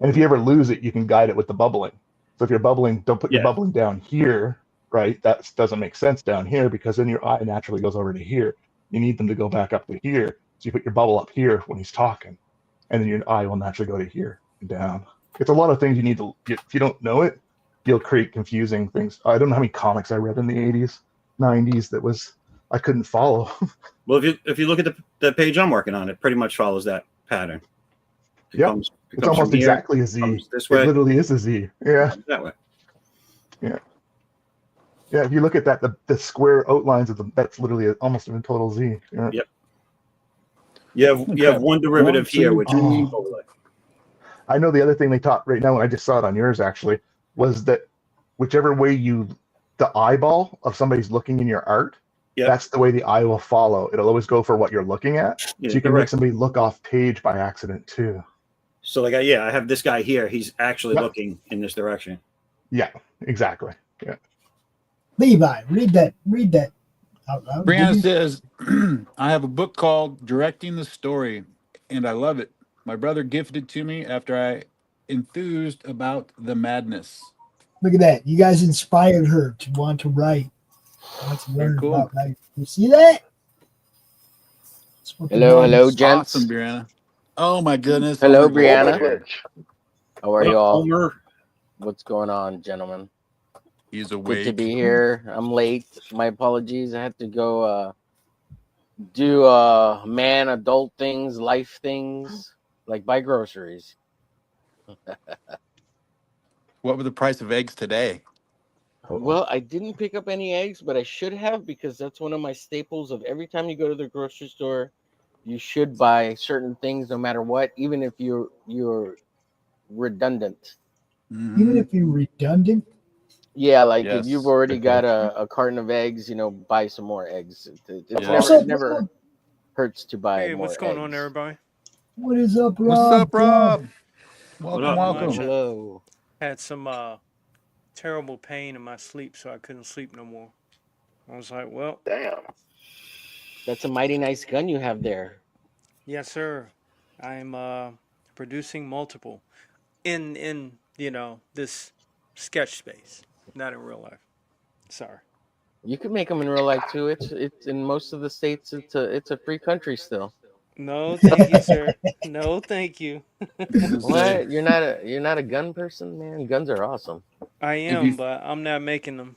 And if you ever lose it, you can guide it with the bubbling. So if you're bubbling, don't put your bubbling down here, right? That doesn't make sense down here because then your eye naturally goes over to here. You need them to go back up to here. So you put your bubble up here when he's talking, and then your eye will naturally go to here and down. It's a lot of things you need to, if you don't know it, you'll create confusing things. I don't know how many comics I read in the 80s, 90s that was I couldn't follow. Well, if you look at the page I'm working on, it pretty much follows that pattern. Yeah, it's almost exactly a Z. This way. It literally is a Z. Yeah. That way. Yeah. Yeah, if you look at that, the square outlines of them, that's literally almost a total Z. Yeah. Yep. You have one derivative here, which is overlay. I know the other thing they taught right now, and I just saw it on yours actually, was that whichever way the eyeball of somebody's looking in your art, that's the way the eye will follow. It'll always go for what you're looking at. So you can make somebody look off page by accident too. So like, I have this guy here. He's actually looking in this direction. Yeah, exactly. Yeah. Levi, read that out loud. Brianna says, I have a book called Directing the Story, and I love it. My brother gifted it to me after I enthused about the madness. Look at that. You guys inspired her to want to write. Want to learn about life. You see that? Hello, gents. Awesome, Brianna. Oh, my goodness. Hello, Homer Brianna. How are you all? Homer. What's going on, gentlemen? He's awake. Good to be here. I'm late. My apologies. I had to go do adult things, life things, like buy groceries. What were the price of eggs today? Well, I didn't pick up any eggs, but I should have, because that's one of my staples of every time you go to the grocery store, you should buy certain things no matter what, even if you're redundant. Even if you're redundant? Yeah, like if you've already got a carton of eggs, buy some more eggs. It never hurts to buy more what's going eggs. on, everybody? What is up, Rob? What's up, Rob? Welcome. Hello. Had some terrible pain in my sleep, so I couldn't sleep no more. I was like, well. Damn. That's a mighty nice gun you have there. Yes, sir. I'm producing multiple in this sketch space, not in real life. Sorry. You could make them in real life too. It's in most of the states. It's a free country still. No, thank you, sir. No, thank you. What? You're not a gun person, man. Guns are awesome. I am, but I'm not making them.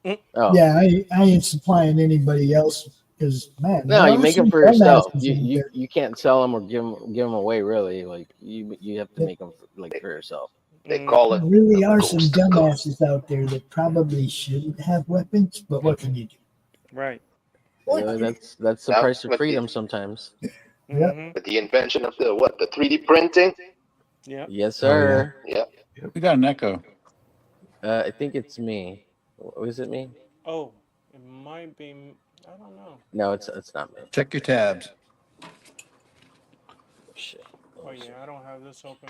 Oh. Yeah, I ain't supplying anybody else because, man. No, you make them for yourself. You can't sell them or give them away. Really, like you have to make them like for yourself. They call it. There really are some dumbasses out there that probably shouldn't have weapons, but what can you do? Right. Yeah, that's the price of freedom sometimes. Yeah. With the invention of the 3D printing. Yeah. Yes, sir. Yeah. We got an echo. I think it's me. Was it me? Oh, it might be. I don't know. No, it's not me. Check your tabs. Shit. Oh yeah, I don't have this open.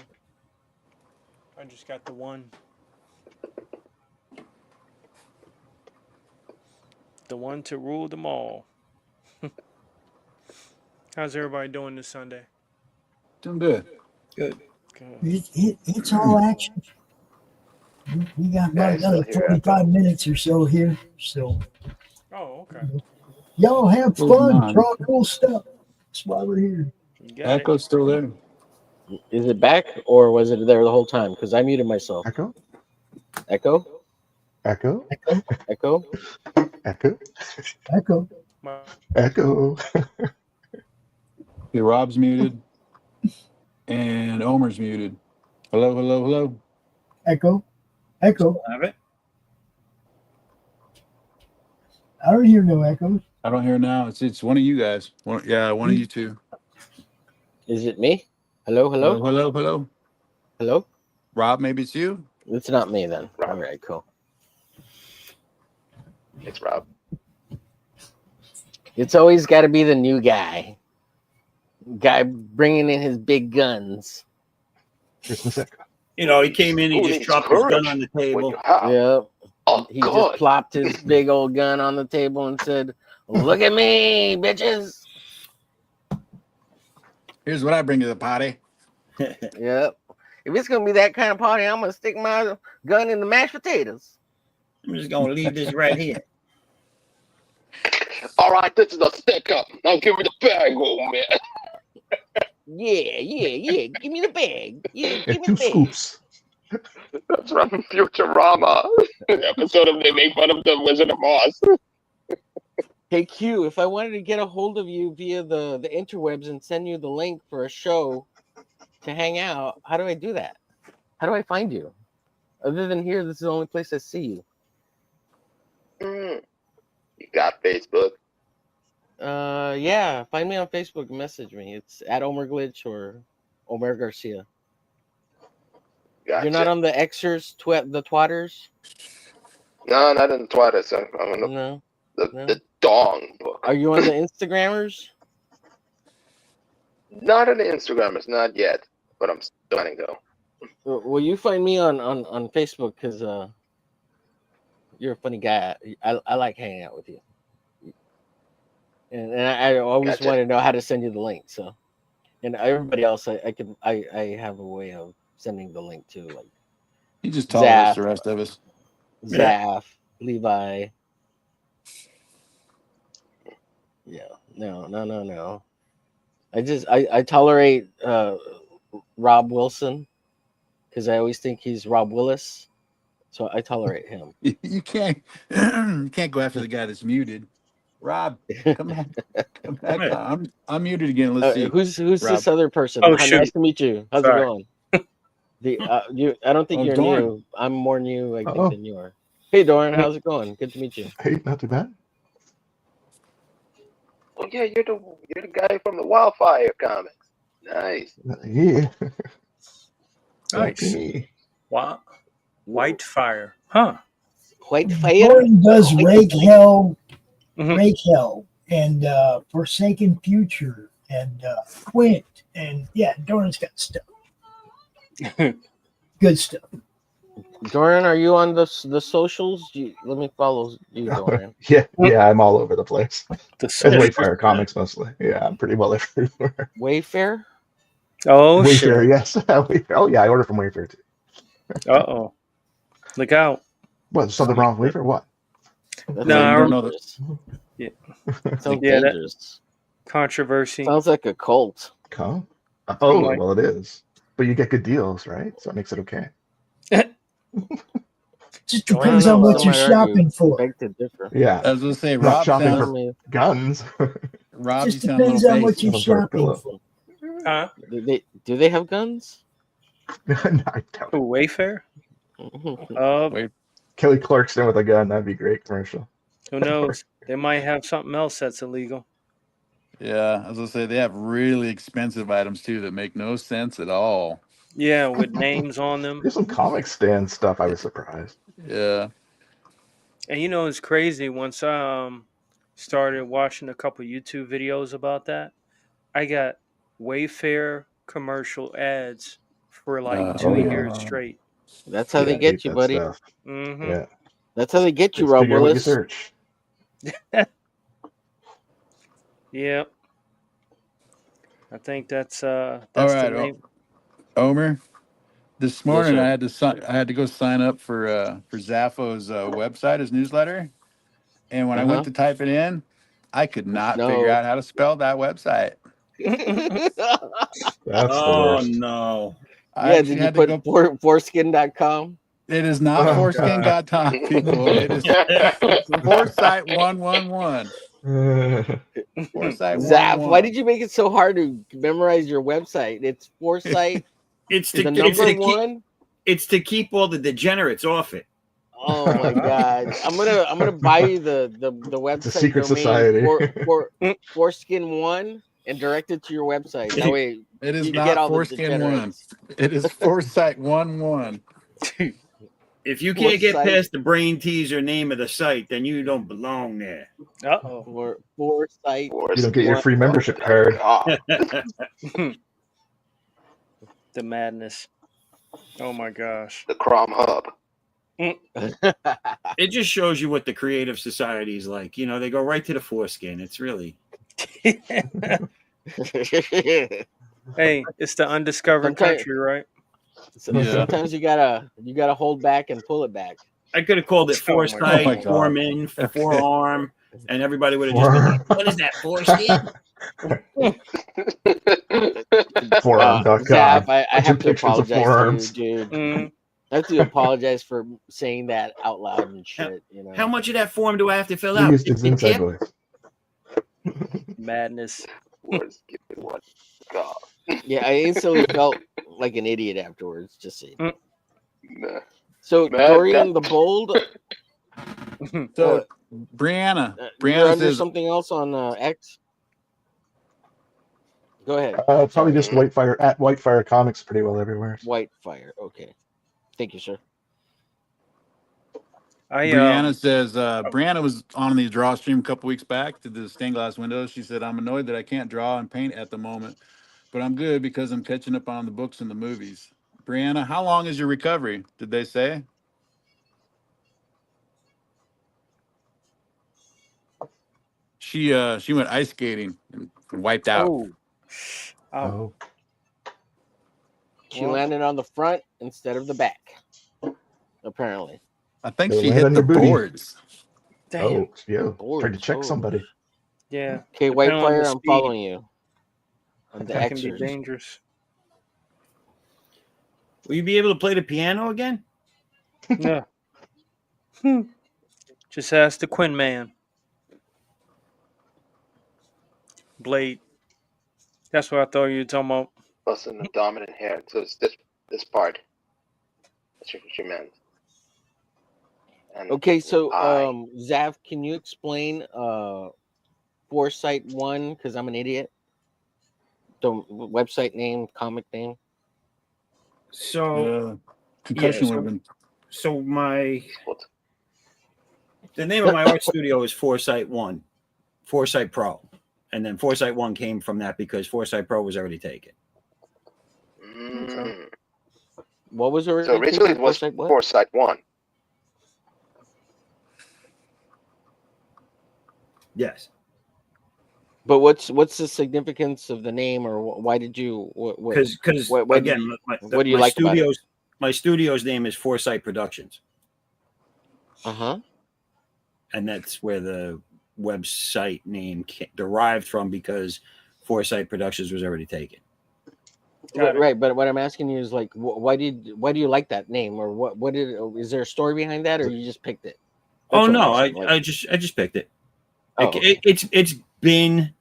I just got the one. The one to rule them all. How's everybody doing this Sunday? Doing good. Good. It's all action. We got about another 45 minutes or so here. So. Oh, okay. Y'all have fun. Draw cool stuff. That's why we're here. Echo's still there. Is it back or was it there the whole time? Because I muted myself. Echo? Echo? Echo? Echo? Echo? Echo. Echo. Okay, Rob's muted. And Omer's muted. Hello, hello, hello. Echo. Echo. Have it? I don't hear no echoes. I don't hear now. It's one of you guys. One of you two. Is it me? Hello, hello? Hello, hello. Hello? Rob, maybe it's you? It's not me then. Rob. All right, cool. It's Rob. It's always got to be the new guy. Guy bringing in his big guns. Christmas Echo. He came in, he just dropped his gun on the table. Yeah. Oh, he just plopped his big old gun on the table and said, "Look at me, bitches." Here's what I bring to the party. Yep. If it's gonna be that kind of party, I'm gonna stick my gun in the mashed potatoes. I'm just gonna leave this right here. All right, this is a stick up. Now give me the bag, old man. Yeah. Give me the bag. Yeah, give me Two the bag. scoops. That's from Futurama. The episode of they make fun of the Wizard of Oz. Hey Q, if I wanted to get a hold of you via the interwebs and send you the link for a show to hang out, how do I do that? How do I find you? Other than here, this is the only place I see you. You got Facebook? Yeah, find me on Facebook and message me. It's at Omer Glitch or Omer Garcia. Gotcha. You're not on the Xers, the Twatters? No, not in the Twilight. So I'm on No. the Dong book. Are you on the Instagrammers? Not on the Instagrammers, not yet. But I'm starting to go. Well, you find me on Facebook because you're a funny guy. I like hanging out with you, and I always Gotcha. want to know how to send you the link. So, and everybody else, I have a way of sending the link to, like You just tolerate Zaf, the rest of us. Zaf, Levi. Yeah, no. I tolerate Rob Wilson because I always think he's Rob Willis, so I tolerate him. You can't you can't go after the guy that's muted. Rob, come back. I'm muted again. Let's see. Who's Rob. this other person? Oh, Hi, shoot. nice to meet you. How's Sorry. it going? I don't think Oh, you're Dorn. new. I'm more new, I think, Oh. than you are. Hey, Doran, how's it going? Good to meet you. Hey, not too bad. Oh yeah, you're the guy from the Wildfire comics. Nice. Yeah. Nice. Me. Wow. White fire. Huh. White fire. Doran does Rake Hell, Mhm. and Forsaken Future and Quint, and yeah, Doran's got stuff. Good stuff. Doran, are you on the socials? Let me follow you, Doran. Yeah, I'm all over the place. The As social- Wayfarer Comics mostly. Yeah, I'm pretty well everywhere. Wayfair? Oh, Wayfarer, shit. yes. Wayfarer. Oh yeah, I order from Wayfarer too. Uh-oh. Look out. What? There's something wrong with Wayfarer? What? That's No, I don't know dangerous. Yeah. Sounds Yeah, that- dangerous. Controversy. Sounds like a cult. Come? Oh, Right. well, it is. But you get good deals, right? So it makes it okay. Just Doran, depends on what some you're might argue. shopping for. Beg to differ. Yeah. I was gonna say, Not Rob shopping sounds. for- Tell me, Guns. Rob, you Just sound a depends little on what face. you're Some sort of shopping pillow. for. Huh? do they have guns? No, I don't. Who, Wayfair? Wait. Kelly Clarkson with a gun. That'd be a great commercial. Who knows? They might have something else that's illegal. Yeah, I was gonna say they have really expensive items too that make no sense at all. Yeah, with names on them. There's some comic stand stuff. I was surprised. Yeah. And you know, it's crazy. Once I started watching a couple YouTube videos about that, I got Wayfair commercial ads for like 2 Oh, yeah. years straight. That's how they Yeah, I get hate you, that buddy. stuff. Mm-hmm. Yeah. That's how they get you, Just Rob figure out what you Willis. search. Yep. I think that's All the right, name. Omer. This morning sir. I had to go sign up for Zappo's website, his newsletter, and when I Uh-huh. went to type it in, I could not No. figure out how to spell that website. That's the Oh worst. no. I Yeah, actually did you had to put go. foreskin.com? It is not Oh, foreskin.com, people. It is Foresight 111. Foresight Zap, 111. why did you make it so hard to memorize your website? It's Foresight, It's the to number keep, one. it's to keep all the degenerates off it. Oh my god! I'm gonna buy you the website It's a secret domain society. for Foreskin One and direct it to your website. That way It is you not get all the Foreskin 1. degenerates. It is Foresight 11. If you can't get Foresight. past the brain teaser name of the site, then you don't belong there. Uh-oh. Foresight. You don't get your free membership card. God. The madness. Oh my gosh. The Crom Hub. It just shows you what the creative society is like. You know, they go right to the foreskin. It's really Hey, it's the undiscovered Sometimes- country, right? Yeah. Sometimes you gotta hold back and pull it back. I could have called it Oh my foresight, God. foreman, forearm, and everybody would have just been like, what is that, foreskin? Forearm.com. Zap, I Bunch have of to pictures of apologize forearms. to you, dude. Mm. I have to apologize for saying that out loud and shit. You know. How much of that form do I have to fill He out? used his The inside tip? voice. Madness. Words give it what God. Yeah, I instantly felt like an idiot afterwards. Just saying. Nah. So Man, Dorian the Bold, So Brianna you're under says, something else on X. Go ahead. Probably just Whitefire at Whitefire Comics pretty well everywhere. Whitefire. Okay. Thank you, sir. Brianna says Brianna was on the Drawstream a couple weeks back to the stained glass windows. She said, I'm annoyed that I can't draw and paint at the moment, but I'm good because I'm catching up on the books and the movies. Brianna, how long is your recovery? Did they say? She went ice skating and wiped out. Oh. She landed on the front instead of the back. Apparently. I think They she land hit on the your booty. boards. Damn. Oh, yeah. Boards, Tried to check somebody. Yeah. Okay, depending on the Whitefire, I'm speed, following you. On the that can be Xers. dangerous. Will you be able to play the piano again? Yeah. Just ask the Quinn man. Blade. That's what I thought you were talking about. Busting the dominant hair. So it's this part. That's what you meant. And Okay, so I. Zav, can you explain Foresight 1? Because I'm an idiot. The website name, comic name. So Concussion would have been. So the name of my art studio is Foresight 1, Foresight Pro. And then Foresight 1 came from that because Foresight Pro was already taken. What was already So originally it was Foresight what? Foresight 1. Yes. But what's the significance of the name, or why did you? Because again, what do you like about it? My studio's name is Foresight Productions. And that's where the website name derived from, because Foresight Productions was already taken. Right, but what I'm asking you is like, why do you like that name, or is there a story behind that, or you just picked it? Oh no, I just picked it. Oh, okay. It's been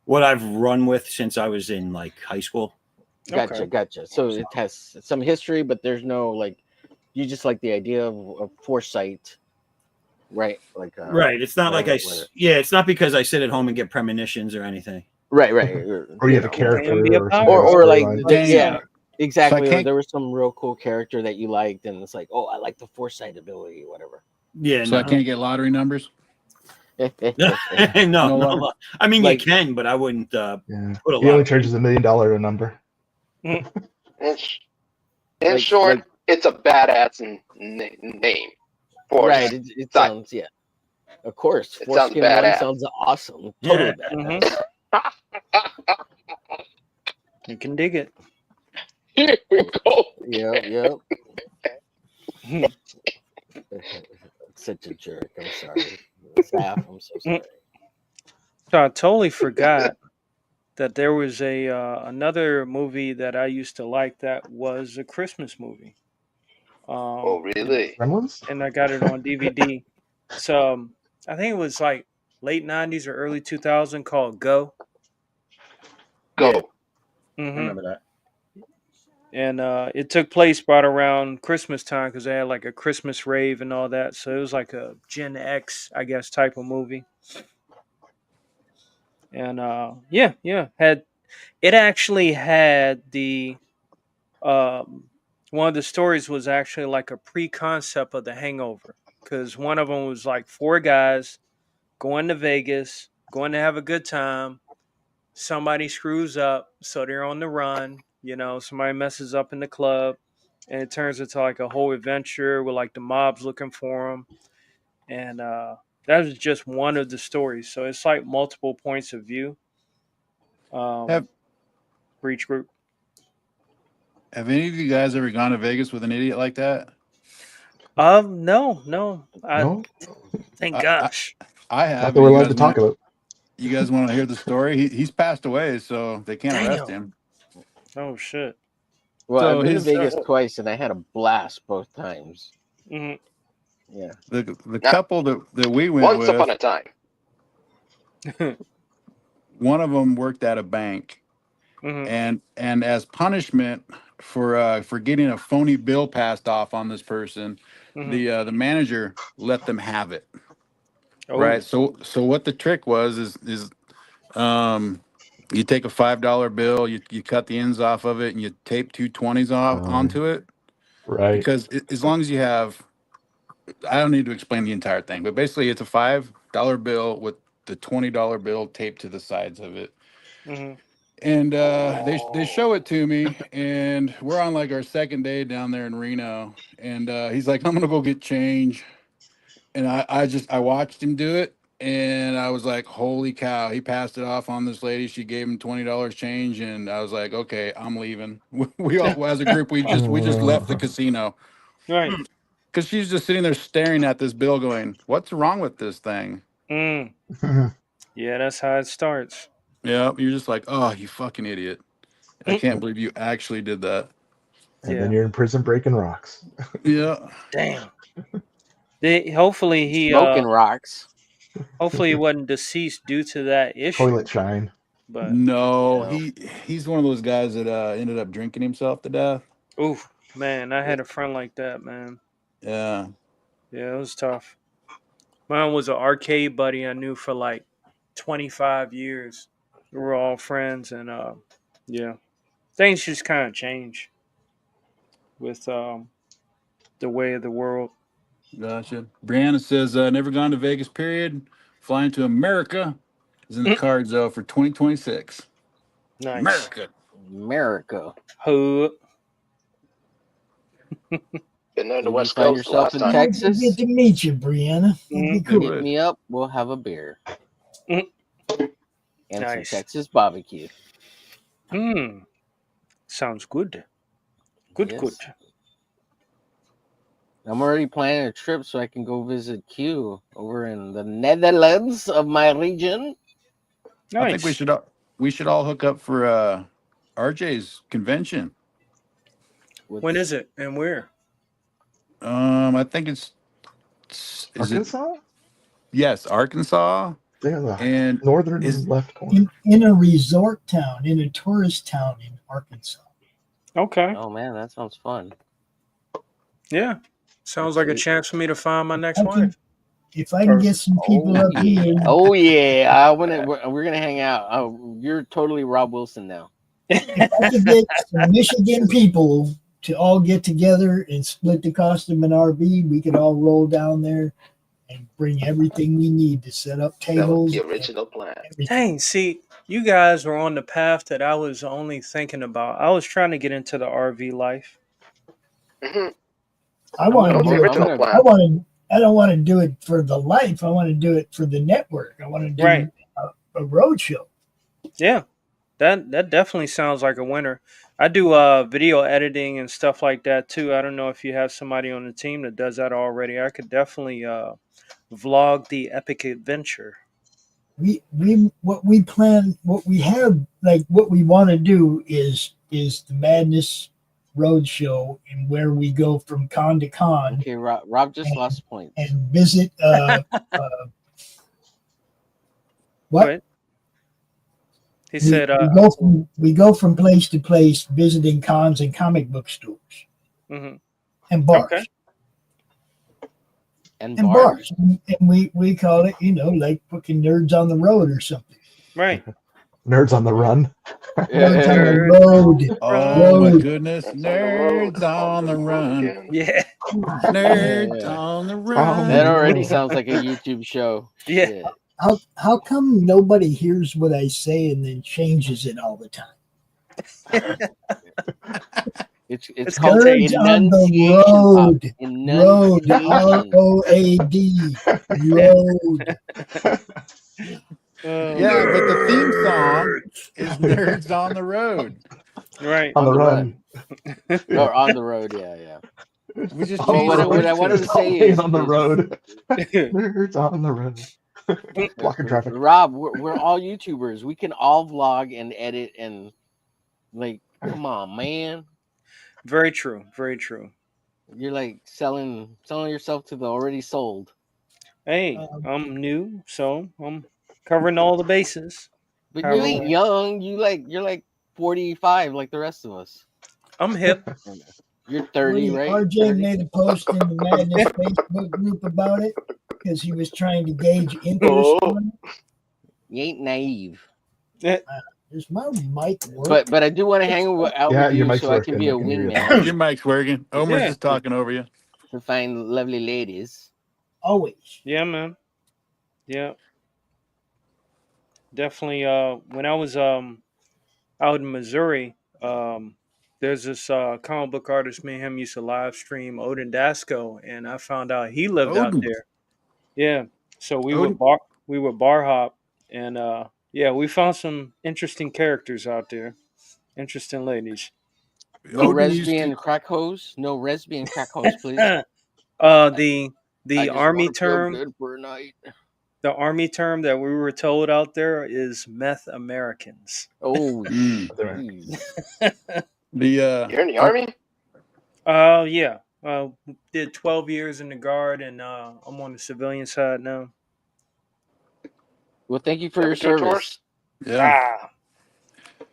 what I've run with since I was in like high school. Gotcha. So it has some history, but there's no like, you just like the idea of foresight, right? Like right. It's not whatever, like it's not because I sit at home and get premonitions or anything. Right. Or you have a character, or like exactly. So or there was some real cool character that you liked, and it's like, oh, I like the foresight ability, whatever. Yeah. So I can't get lottery numbers. No. I mean, like, you can, but I wouldn't. Put a he only charges $1 million a number. In short, it's a badass name. Right. It sounds Of course, it sounds badass. Sounds awesome. Totally badass. You can dig it. Here we go. Yep. Such a jerk. I'm sorry. I'm so sorry. So I totally forgot that there was another movie that I used to like that was a Christmas movie. Oh, really? And I got it on DVD. So I think it was like late 90s or early 2000, called Go. Go. I remember that. And it took place right around Christmas time because they had like a Christmas rave and all that. So it was like a Gen X, I guess, type of movie. And actually had the one of the stories was actually like a pre-concept of The Hangover, because one of them was like 4 guys going to Vegas, going to have a good time. Somebody screws up, so they're on the run. Somebody messes up in the club, and it turns into like a whole adventure with like the mobs looking for them. And that was just one of the stories. So it's like multiple points of view. For each group. Have any of you guys ever gone to Vegas with an idiot like that? No. Thank gosh. I have. Not that we're allowed to talk about. You guys want to hear the story? He's passed away, so they can't arrest him. Oh shit. Well, I've been to Vegas twice, and I had a blast both times. Mm-hmm. Yeah. The couple that we went Once with. upon a time. one of them worked at a bank, and as punishment for getting a phony bill passed off on this person, the manager let them have it. Right. So what the trick was is you take a $5 bill, you cut the ends off of it, and you tape two 20s off onto it. Right. Because as long as you have, I don't need to explain the entire thing, but basically it's a $5 bill with the $20 bill taped to the sides of it. And they show it to me, and we're on like our second day down there in Reno, and he's like, I'm gonna go get change, and I watched him do it, and I was like, holy cow, he passed it off on this lady. She gave him $20 change, and I was like, okay, I'm leaving. We all, as a group, we just left the casino. Right. Because she's just sitting there staring at this bill going, what's wrong with this thing? Yeah, that's how it starts. Yeah, you're just like, oh, you fucking idiot. I can't believe you actually did that. And then you're in prison breaking rocks. Yeah. Damn. Hopefully he Smoking rocks. Hopefully he wasn't deceased due to that issue. Toilet shine. But no, he's one of those guys that ended up drinking himself to death. Oof, man, I had a friend like that, man. Yeah. Yeah, it was tough. Mine was an arcade buddy I knew for like 25 years. We were all friends, and yeah, things just kind of change with the way of the world. Gotcha. Brianna says, never gone to Vegas, period. Flying to America is in the cards, though, for 2026. Nice. America. Huh. Been there in the You West find Coast the yourself last in time. Texas? Good to meet you, Brianna. That'd be cool. Hit me up. We'll have a beer. And Nice. some Texas barbecue. Sounds good. Good. I'm already planning a trip so I can go visit Q over in the Netherlands of my region. Nice. I think we should all hook up for RJ's convention. When is it and where? I think is Arkansas? Yes, Arkansas. Yeah, and northern left corner. In a resort town, in a tourist town in Arkansas. Okay. Oh man, that sounds fun. Yeah. Sounds like a chance for me to find my next wife. If I can get some people up here. Oh yeah, we're gonna hang out. Oh, you're totally Rob Wilson now. If I could get some Michigan people to all get together and split the cost of an RV, we could all roll down there and bring everything we need to set up tables. The original plan. Dang, see, you guys were on the path that I was only thinking about. I was trying to get into the RV life. I want to do it. I don't want to do it for the life. I want to do it for the network. I want to do a road show. Yeah, that definitely sounds like a winner. I do video editing and stuff like that too. I don't know if you have somebody on the team that does that already. I could definitely vlog the epic adventure. What we plan, what we have, like what we want to do is the Madness Road Show, and where we go from con to con. Okay, Rob just lost points. And visit what? He said we go from place to place visiting cons and comic book stores and bars. Okay. And bars. And we call it, like fucking Nerds on the Road or something. Right. Nerds on the Run. Nerds on the Road. Oh my goodness. Nerds on the Run. Yeah. Nerds on the Run. That already sounds like a YouTube show. Yeah. How come nobody hears what I say and then changes it all the time? It's called Nerds on the Road. Road. R-O-A-D. Road. Yeah, but the theme song is Nerds on the Road. Right. On the Run. Or on the road, yeah. We just what I wanted to say is on the road. Nerds on the road. Blocking traffic. Rob, we're all YouTubers. We can all vlog and edit and come on, man. Very true. Very true. You're like selling yourself to the already sold. Hey, I'm new, so I'm covering all the bases. But you However ain't long. young. You're like 45, like the rest of us. I'm hip. You're 30, right? RJ 30? made a post in the Madness Facebook group about it because he was trying to gauge interest. Oh. On You ain't naive. it. Does my mic work? But I do want to hang out Yeah, with your you mic's so I can working. be a I can hear you. wingman Your mic's working. Omar's Yeah. just talking over you. to find lovely ladies. Always. Yeah, man. Yeah. Definitely. When I was out in Missouri, there's this comic book artist. Me and him used to live stream Odin Dasco, and I found out he lived out Odin. there. Yeah. So Odin. we would bar hop, and yeah, we found some interesting characters out there. Interesting ladies. No Odin used to. lesbian crack hose. No lesbian crack hose, please. The I just army want to feel term, good for a night. the army term that we were told out there is meth Americans. Oh, Mm. jeez. You're in the army? Yeah. Did 12 years in the guard, and I'm on the civilian side now. Well, thank you for your Saboteur service. tours? Yeah.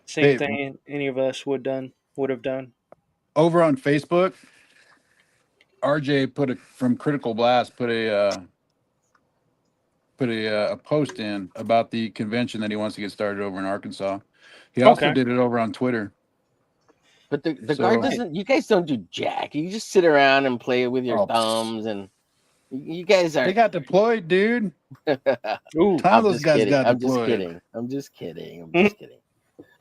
Same Hey. thing any of us would have done. Over on Facebook, RJ from Critical Blast put a post in about the convention that he wants to get started over in Arkansas. He also Okay. did it over on Twitter. But the So- guard doesn't. You guys don't do jack. You just sit around and play with your Oh, thumbs, and you guys They are. got deployed, dude. Ooh. Time those guys got I'm just deployed. kidding. I'm just kidding.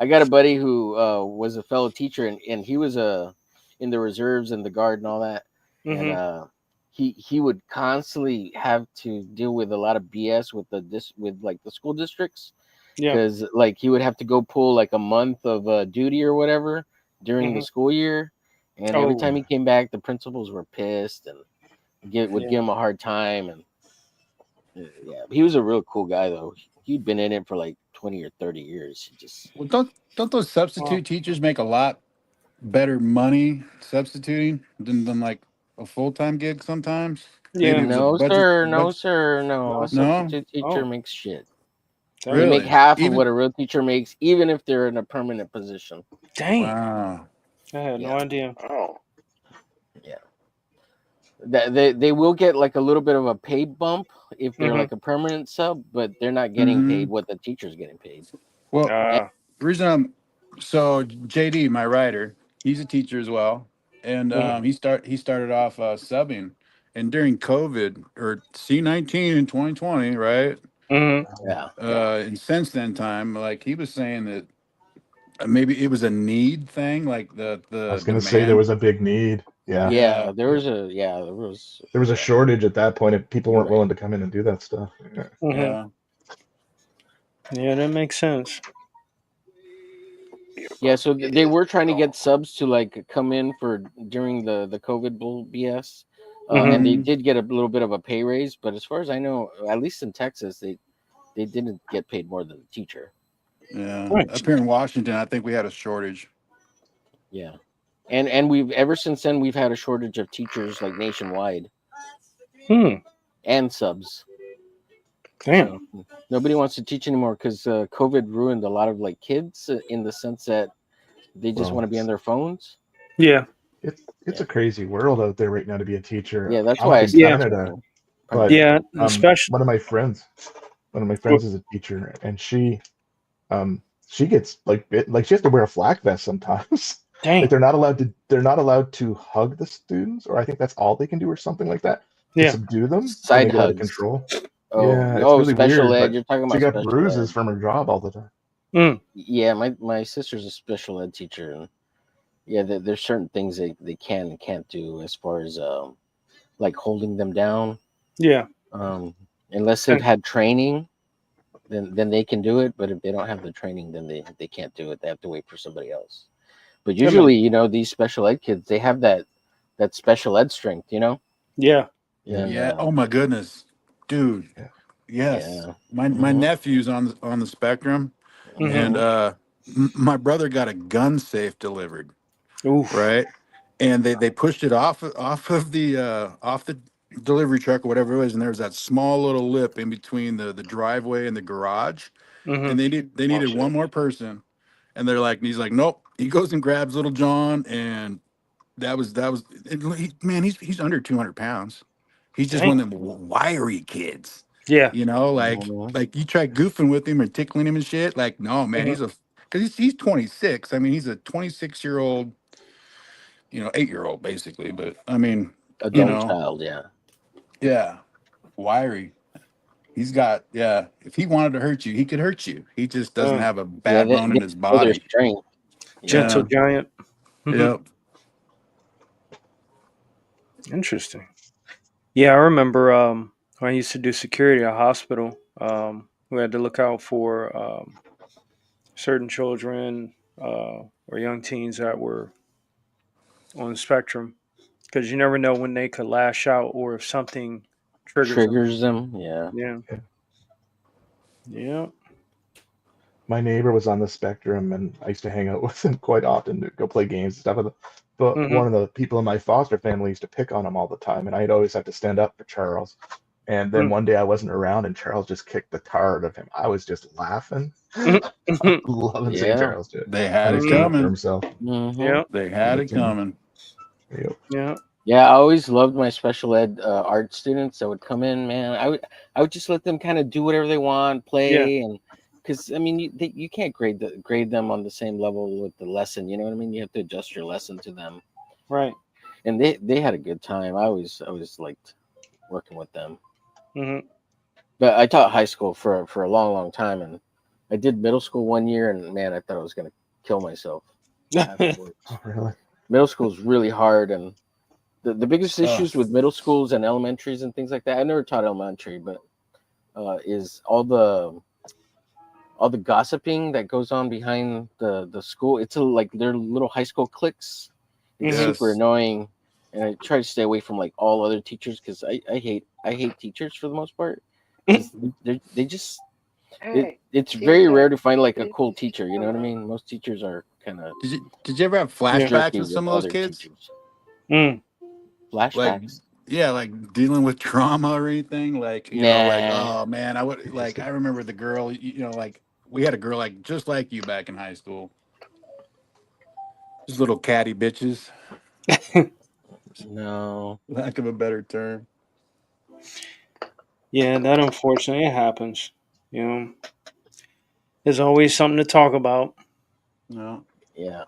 I got a buddy who was a fellow teacher, and he was in the reserves and the guard and all that. Mhm. And he would constantly have to deal with a lot of BS with like the school districts. Yeah. Because like he would have to go pull like a month of duty or whatever during the school year, and every Oh. time he came back, the principals were pissed and would give him a hard time. And yeah, he was a real cool guy though. He'd been in it for like 20 or 30 years. He just Well, don't those substitute teachers make a lot better money substituting than like a full-time gig sometimes? Yeah. Maybe it was a no budget- sir, no budget- sir, no. A No? substitute teacher Oh. makes shit. Dang. They Really? make half of Even- what a real teacher makes, even if they're in a permanent position. Dang. Wow. I had no Yeah. idea. Oh. They will get like a little bit of a pay bump if they're Mhm. like a permanent sub, but they're not getting Mhm. paid what the teacher's getting paid. Well, Ah. the reason so JD, my writer, he's a teacher as well, and he started off subbing, and during COVID or C-19 in 2020, right? Mhm. Yeah. And since then time, like he was saying that maybe it was a need thing, like the I was going to say there was a big need. Yeah. Yeah, there was There was a shortage at that point, and people weren't Right. willing to come in and do that stuff. Yeah. Mhm. yeah. Yeah, that makes sense. Yeah, so they were trying to get subs to like come in for during the COVID bull BS, and they did get a little bit of a pay raise. But as far as I know, at least in Texas, they didn't get paid more than the teacher. Yeah. Right. Up here in Washington, I think we had a shortage. Yeah, and we've ever since then we've had a shortage of teachers like nationwide and subs. Damn. So, nobody wants to teach anymore because COVID ruined a lot of like kids in the sense that they just want to be on their phones. Yeah. It's a crazy world out there right now to be a teacher. Yeah, that's I'm why I in said Canada. But Yeah, especially one of my friends is a teacher, and she gets like she has to wear a flak vest sometimes. dang. Like they're not allowed to hug the students, or I think that's all they can do, or something like that. To Yeah. subdue them when Side they get out of hugs. control. Oh, Yeah, it's oh, really special weird, ed. but You're talking about she got special bruises ed. from her job all the time. Yeah, my sister's a special ed teacher, and yeah, there's certain things they can and can't do as far as like holding them down. Yeah. Unless they've had training, then they can do it. But if they don't have the training, then they can't do it. They have to wait for somebody else. But usually, you know, these special ed kids, they have that special ed strength, you know. Yeah. And, Yeah. Oh my goodness, dude. Yeah. Yes. Yeah. My nephew's on the spectrum, Mhm. and my brother got a gun safe delivered. Oof. Right, and they pushed it off of the delivery truck or whatever it was, and there was that small little lip in between the driveway and the garage, and they needed one more person, and they're like, he's like, nope. He goes and grabs Little John, and that was man. He's under 200 pounds. He's just one of them wiry kids. Yeah. You know, like you try goofing with him or tickling him and shit. Like, no, man, because he's 26. I mean, he's a 26-year-old, 8-year-old basically. But I mean, Adult child, yeah, wiry. He's got, if he wanted to hurt you, he could hurt you. He just doesn't have a backbone in his body. Strength. Gentle giant. Yep. Interesting. Yeah, I remember when I used to do security at a hospital. We had to look out for certain children or young teens that were on the spectrum, because you never know when they could lash out or if something triggers them. Yeah. My neighbor was on the spectrum, and I used to hang out with him quite often to go play games and stuff. But one of the people in my foster family used to pick on him all the time, and I'd always have to stand up for Charles. And then one day I wasn't around, and Charles just kicked the tar out of him. I was just laughing, loving seeing Charles do it. They had it coming. For himself. They had it coming. Yeah, I always loved my special ed art students that would come in. Man, I would just let them kind of do whatever they want, play, and because I mean you can't grade them on the same level with the lesson. You know what I mean? You have to adjust your lesson to them, right? And they had a good time. I always liked working with them. But I taught high school for a long time, and I did middle school one year, and man, I thought I was gonna kill myself. Oh, really? Middle school is really hard, and the biggest issues with middle schools and elementaries and things like that. I never taught elementary, but is all the gossiping that goes on behind the school. It's like their little high school cliques. It's super annoying, and I try to stay away from like all other teachers because I hate teachers for the most part. They just it's very rare to find like a cool teacher. You know what I mean? Most teachers are kind of. Did you ever have flashbacks with some of those kids? Flashbacks. Like dealing with trauma or anything. Like you know, like oh man, I would like I remember the girl. Like we had a girl like just like you back in high school. Just little catty bitches. No, lack of a better term. Yeah, that unfortunately it happens. There's always something to talk about. No. Yeah.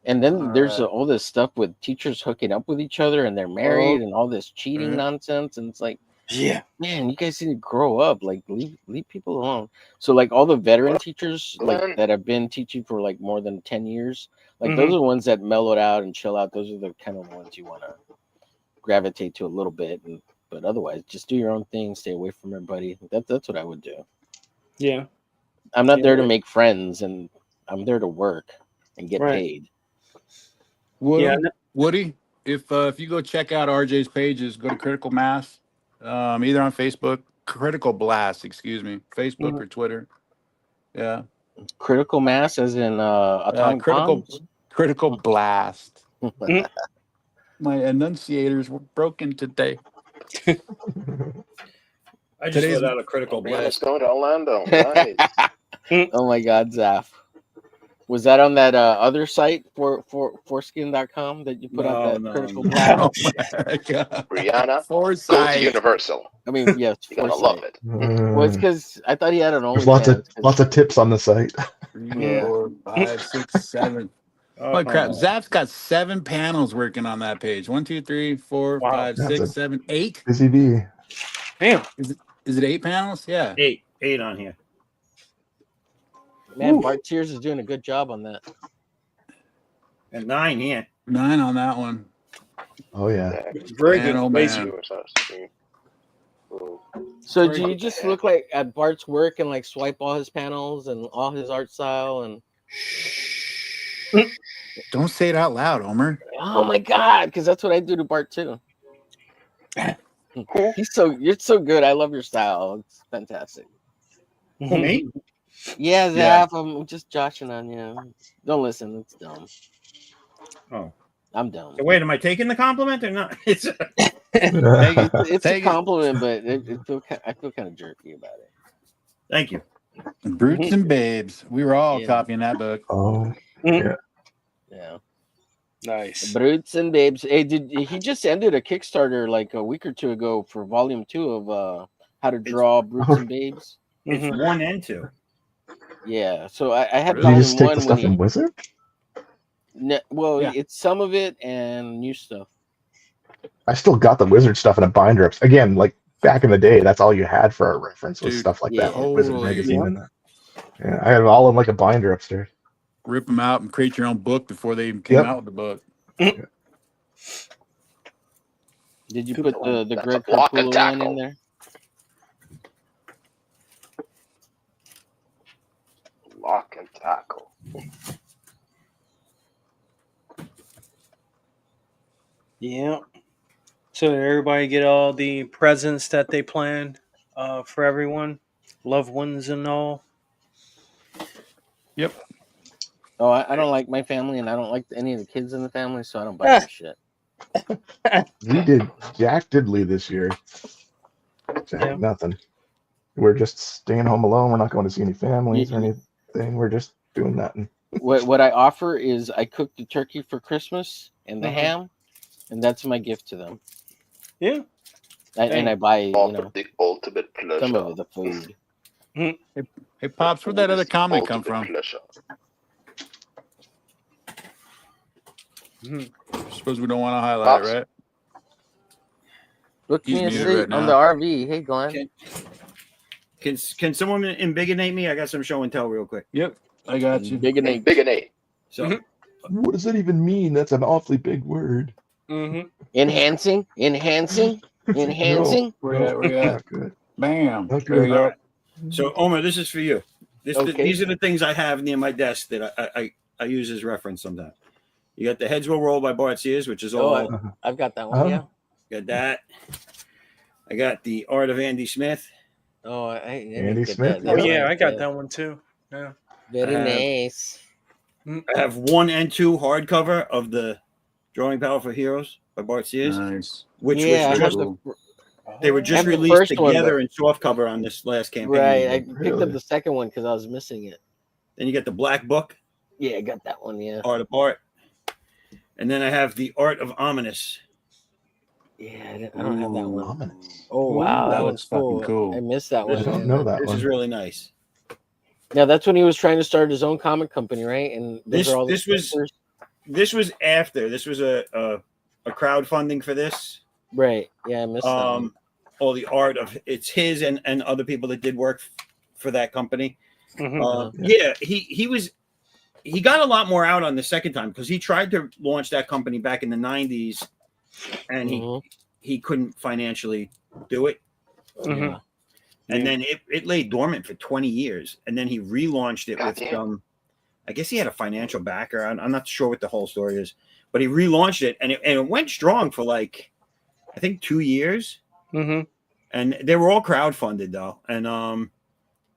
And then there's all this stuff with teachers hooking up with each other and they're married and all this cheating nonsense. And it's like, man, you guys need to grow up. Like, leave people alone. So, like, all the veteran teachers like that have been teaching for like more than 10 years, like those are the ones that mellowed out and chill out. Those are the kind of ones you want to gravitate to a little bit. But otherwise, just do your own thing. Stay away from everybody. That's what I would do. Yeah. I'm not there to make friends, and I'm there to work and get paid. Woody, if you go check out RJ's pages, go to Critical Mass, either on Facebook, Critical Blast, Facebook or Twitter. Yeah. Critical Mass, as in atomic bombs? Critical Blast. My enunciators were broken today. I just let out a critical blast. Going to Orlando. Nice. Oh my God, Zaf. Was that on that other site for foreskin.com that you put out that critical blast? Oh my God. Brianna, Foresight. go to Universal. I mean, yeah, you're gonna love it. Well, it's because I thought he had an There's lots of tips on the site. 3, 4, 5, 6, 7. Holy crap! Zap's got 7 panels working on that page. 1, 2, 3, 4, 5, 6, 7, 8. Busy bee. Damn. Is it 8 panels? Yeah. 8 on here. Man, Bart Sears is doing a good job on that. And 9 here. 9 on that one. Oh yeah. Very good. Oh, man. So do you just look like at Bart's work and like swipe all his panels and all his art style and? Don't say it out loud, Homer. Oh my God, because that's what I do to Bart too. You're so good. I love your style. It's fantastic. Me? Yeah, Zap. I'm just joshing on you. Don't listen. It's dumb. Oh, I'm dumb. So wait, am I taking the compliment or not? It's a compliment, but I feel kind of jerky about it. Thank you. Brutes and Babes. We were all Yeah. copying that book. Oh, Mhm. Yeah. Nice. Brutes and Babes. Hey, he just ended a Kickstarter like a week or two ago for volume 2 of how to draw Brutes and Babes. It's Mhm. 1 and 2. Yeah. So I had Really? did volume you just take 1 the when stuff in Wizard? well, Yeah. it's some of it and new stuff. I still got the Wizard stuff in a binder. Again, like back in the day, that's all you had for a reference was Dude, stuff like that, Yeah. like Wizard totally. magazine and that. Yeah, I have all in like a binder upstairs. Rip them out and create your own book before they even came out with the book. Did you put the That's Greg a block and Capullo one tackle. in there? Lock and tackle. Yeah. So did everybody get all the presents that they planned for everyone, loved ones and all? Yep. Oh, I don't like my family, and I don't like any of the kids in the family, so I don't buy any shit. Jack did leave this year. Jack, Yeah. nothing. We're just staying home alone. We're not going to see any families or anything. We're just doing nothing. What I offer is I cook the turkey for Christmas and the Mhm. ham, and that's my gift to them. Yeah. And I buy Offer the ultimate pleasure. some of the food. Hey, Pops, where'd that other comic come from? Pleasure. Suppose we don't want to highlight Pops? it, right? Book He's me a muted seat right on now. the RV. Hey, Glenn. Can someone embiggenate me? I got some show and tell real quick. Yep, I got you. Big and eight. Big and eight. So What does that even mean? That's an awfully big word. Mm-hmm. Enhancing. No, Where you at? Where you at? not good. Bam. Not There you good. go. Alright. So Omer, this is for you. Okay. These are the things I have near my desk that I use as reference sometimes. You got the Heads Will Roll by Bart Sears, which is all. I've got that one. Oh. Yeah. Got that. I got the Art of Andy Smith. Oh, I Andy didn't get Smith, that. Oh yeah. yeah, I got that one too. Yeah. Very I have- nice. I have 1 and 2 hardcover of the Drawing Powerful Heroes by Bart Sears, Nice. which Yeah, I was have just, the they were I just have the released first one, together but- in softcover on this last campaign. right. I Then picked up the second one because I was missing it. you get the Black Book, Yeah, I got that one. Yeah. Art of Bart, and then I have the Art of Ominous. Yeah, I don't have that one. Ominous. Oh wow, that That one's looks fucking cool. I missed that I one. don't man. know that This one. is really nice. Now that's when he was trying to start his own comic company, right? And those are all the This was after. This was a crowdfunding for this. right. Yeah, I missed that one. All the art of it's his and other people that did work for that company. Mm-hmm. Yeah, he got a lot more out on the second time because he tried to launch that company back in the 90s and he couldn't financially do it. Mm-hmm. And then it lay dormant for 20 years. And then he relaunched it with Goddamn. I guess he had a financial backer. I'm not sure what the whole story is, but he relaunched it and it went strong for like, I think 2 years. Mm-hmm. And they were all crowdfunded though.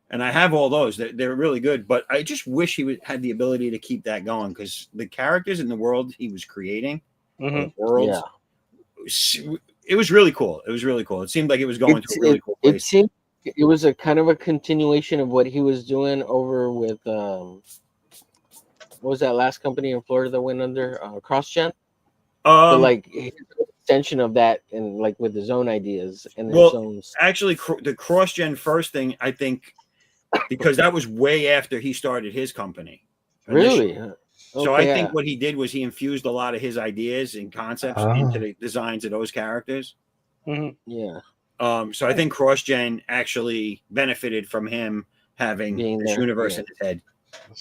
And I have all those. They're really good, but I just wish he had the ability to keep that going because the characters in the world he was creating, Mm-hmm. worlds, it was really cool. It was really cool. It seemed like it was going to a really cool place. It seemed it was a kind of a continuation of what he was doing over with what was that last company in Florida that went under CrossGen? So like his extension of that and like with his own ideas and his own. Actually, the CrossGen first thing I think because that was way after he started his company. Really? So I think what he did was he infused a lot of his ideas and concepts into the designs of those characters. Mm-hmm. Yeah. So I think CrossGen actually benefited from him having this universe in his head.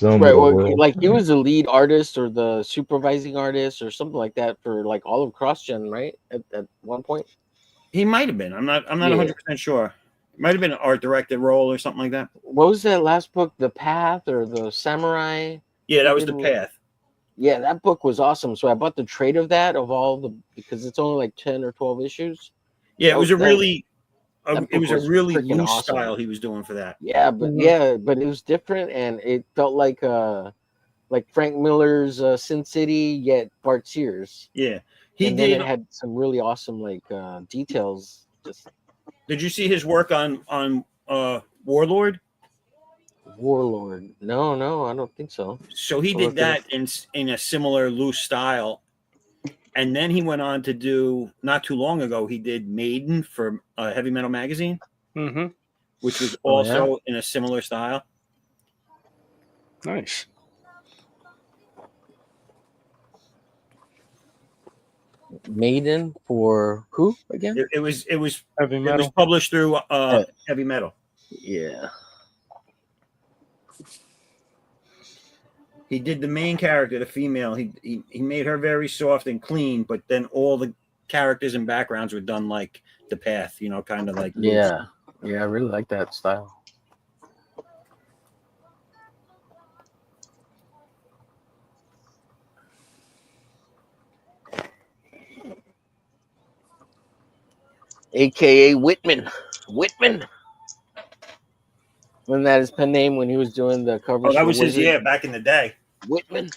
Right. Well, like he was the lead artist or the supervising artist or something like that for like all of CrossGen, right? At one point. He might have been. I'm not 100% sure. It might have been an art directed role or something like that. What was that last book? The Path or the Samurai? Yeah, that was The Path. Yeah, that book was awesome. So I bought the trade of that because it's only like 10 or 12 issues. Yeah, it was a really freaking loose awesome. style he was doing for that. Yeah, but but it was different and it felt like Frank Miller's Sin City, yet Bart Sears. Yeah, Then it had some really awesome like details. Just did you see his work on Warlord? Warlord. No, I don't think so. So he I'll did look it up. that in a similar loose style. And then he went on to do, not too long ago, he did Maiden for Heavy Metal Magazine, Mm-hmm. which was Oh, yeah? also in a similar style. Nice. Maiden for who again? It was Heavy it was metal. published through Heavy Metal. Yeah. He did the main character, the female. He made her very soft and clean, but then all the characters and backgrounds were done like The Path, you know, kind of like loose. Yeah. Yeah, I really like that style. AKA Whitman. Whitman. Wasn't that his pen name when he was doing the covers? Oh, that for was his, Wizard? yeah, back in the day. Whitman.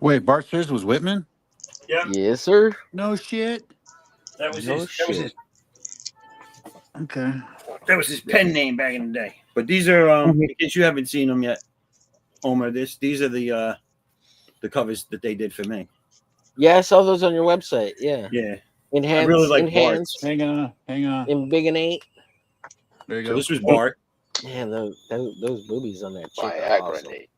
Wait, Bart Sears was Whitman? Yeah, Yes, sir. No shit. that was No his. That was his. Okay. That was his pen name back in the day. But these are, in case you haven't seen them yet, Omar. These are the covers that they did for me. Yeah, I saw those on your website. Yeah. Yeah, Enhanced. I really like enhanced. Hang on. In big and 8. There you so go. this was Bart. Man, those boobies on that chick are Viagra awesome. Nate.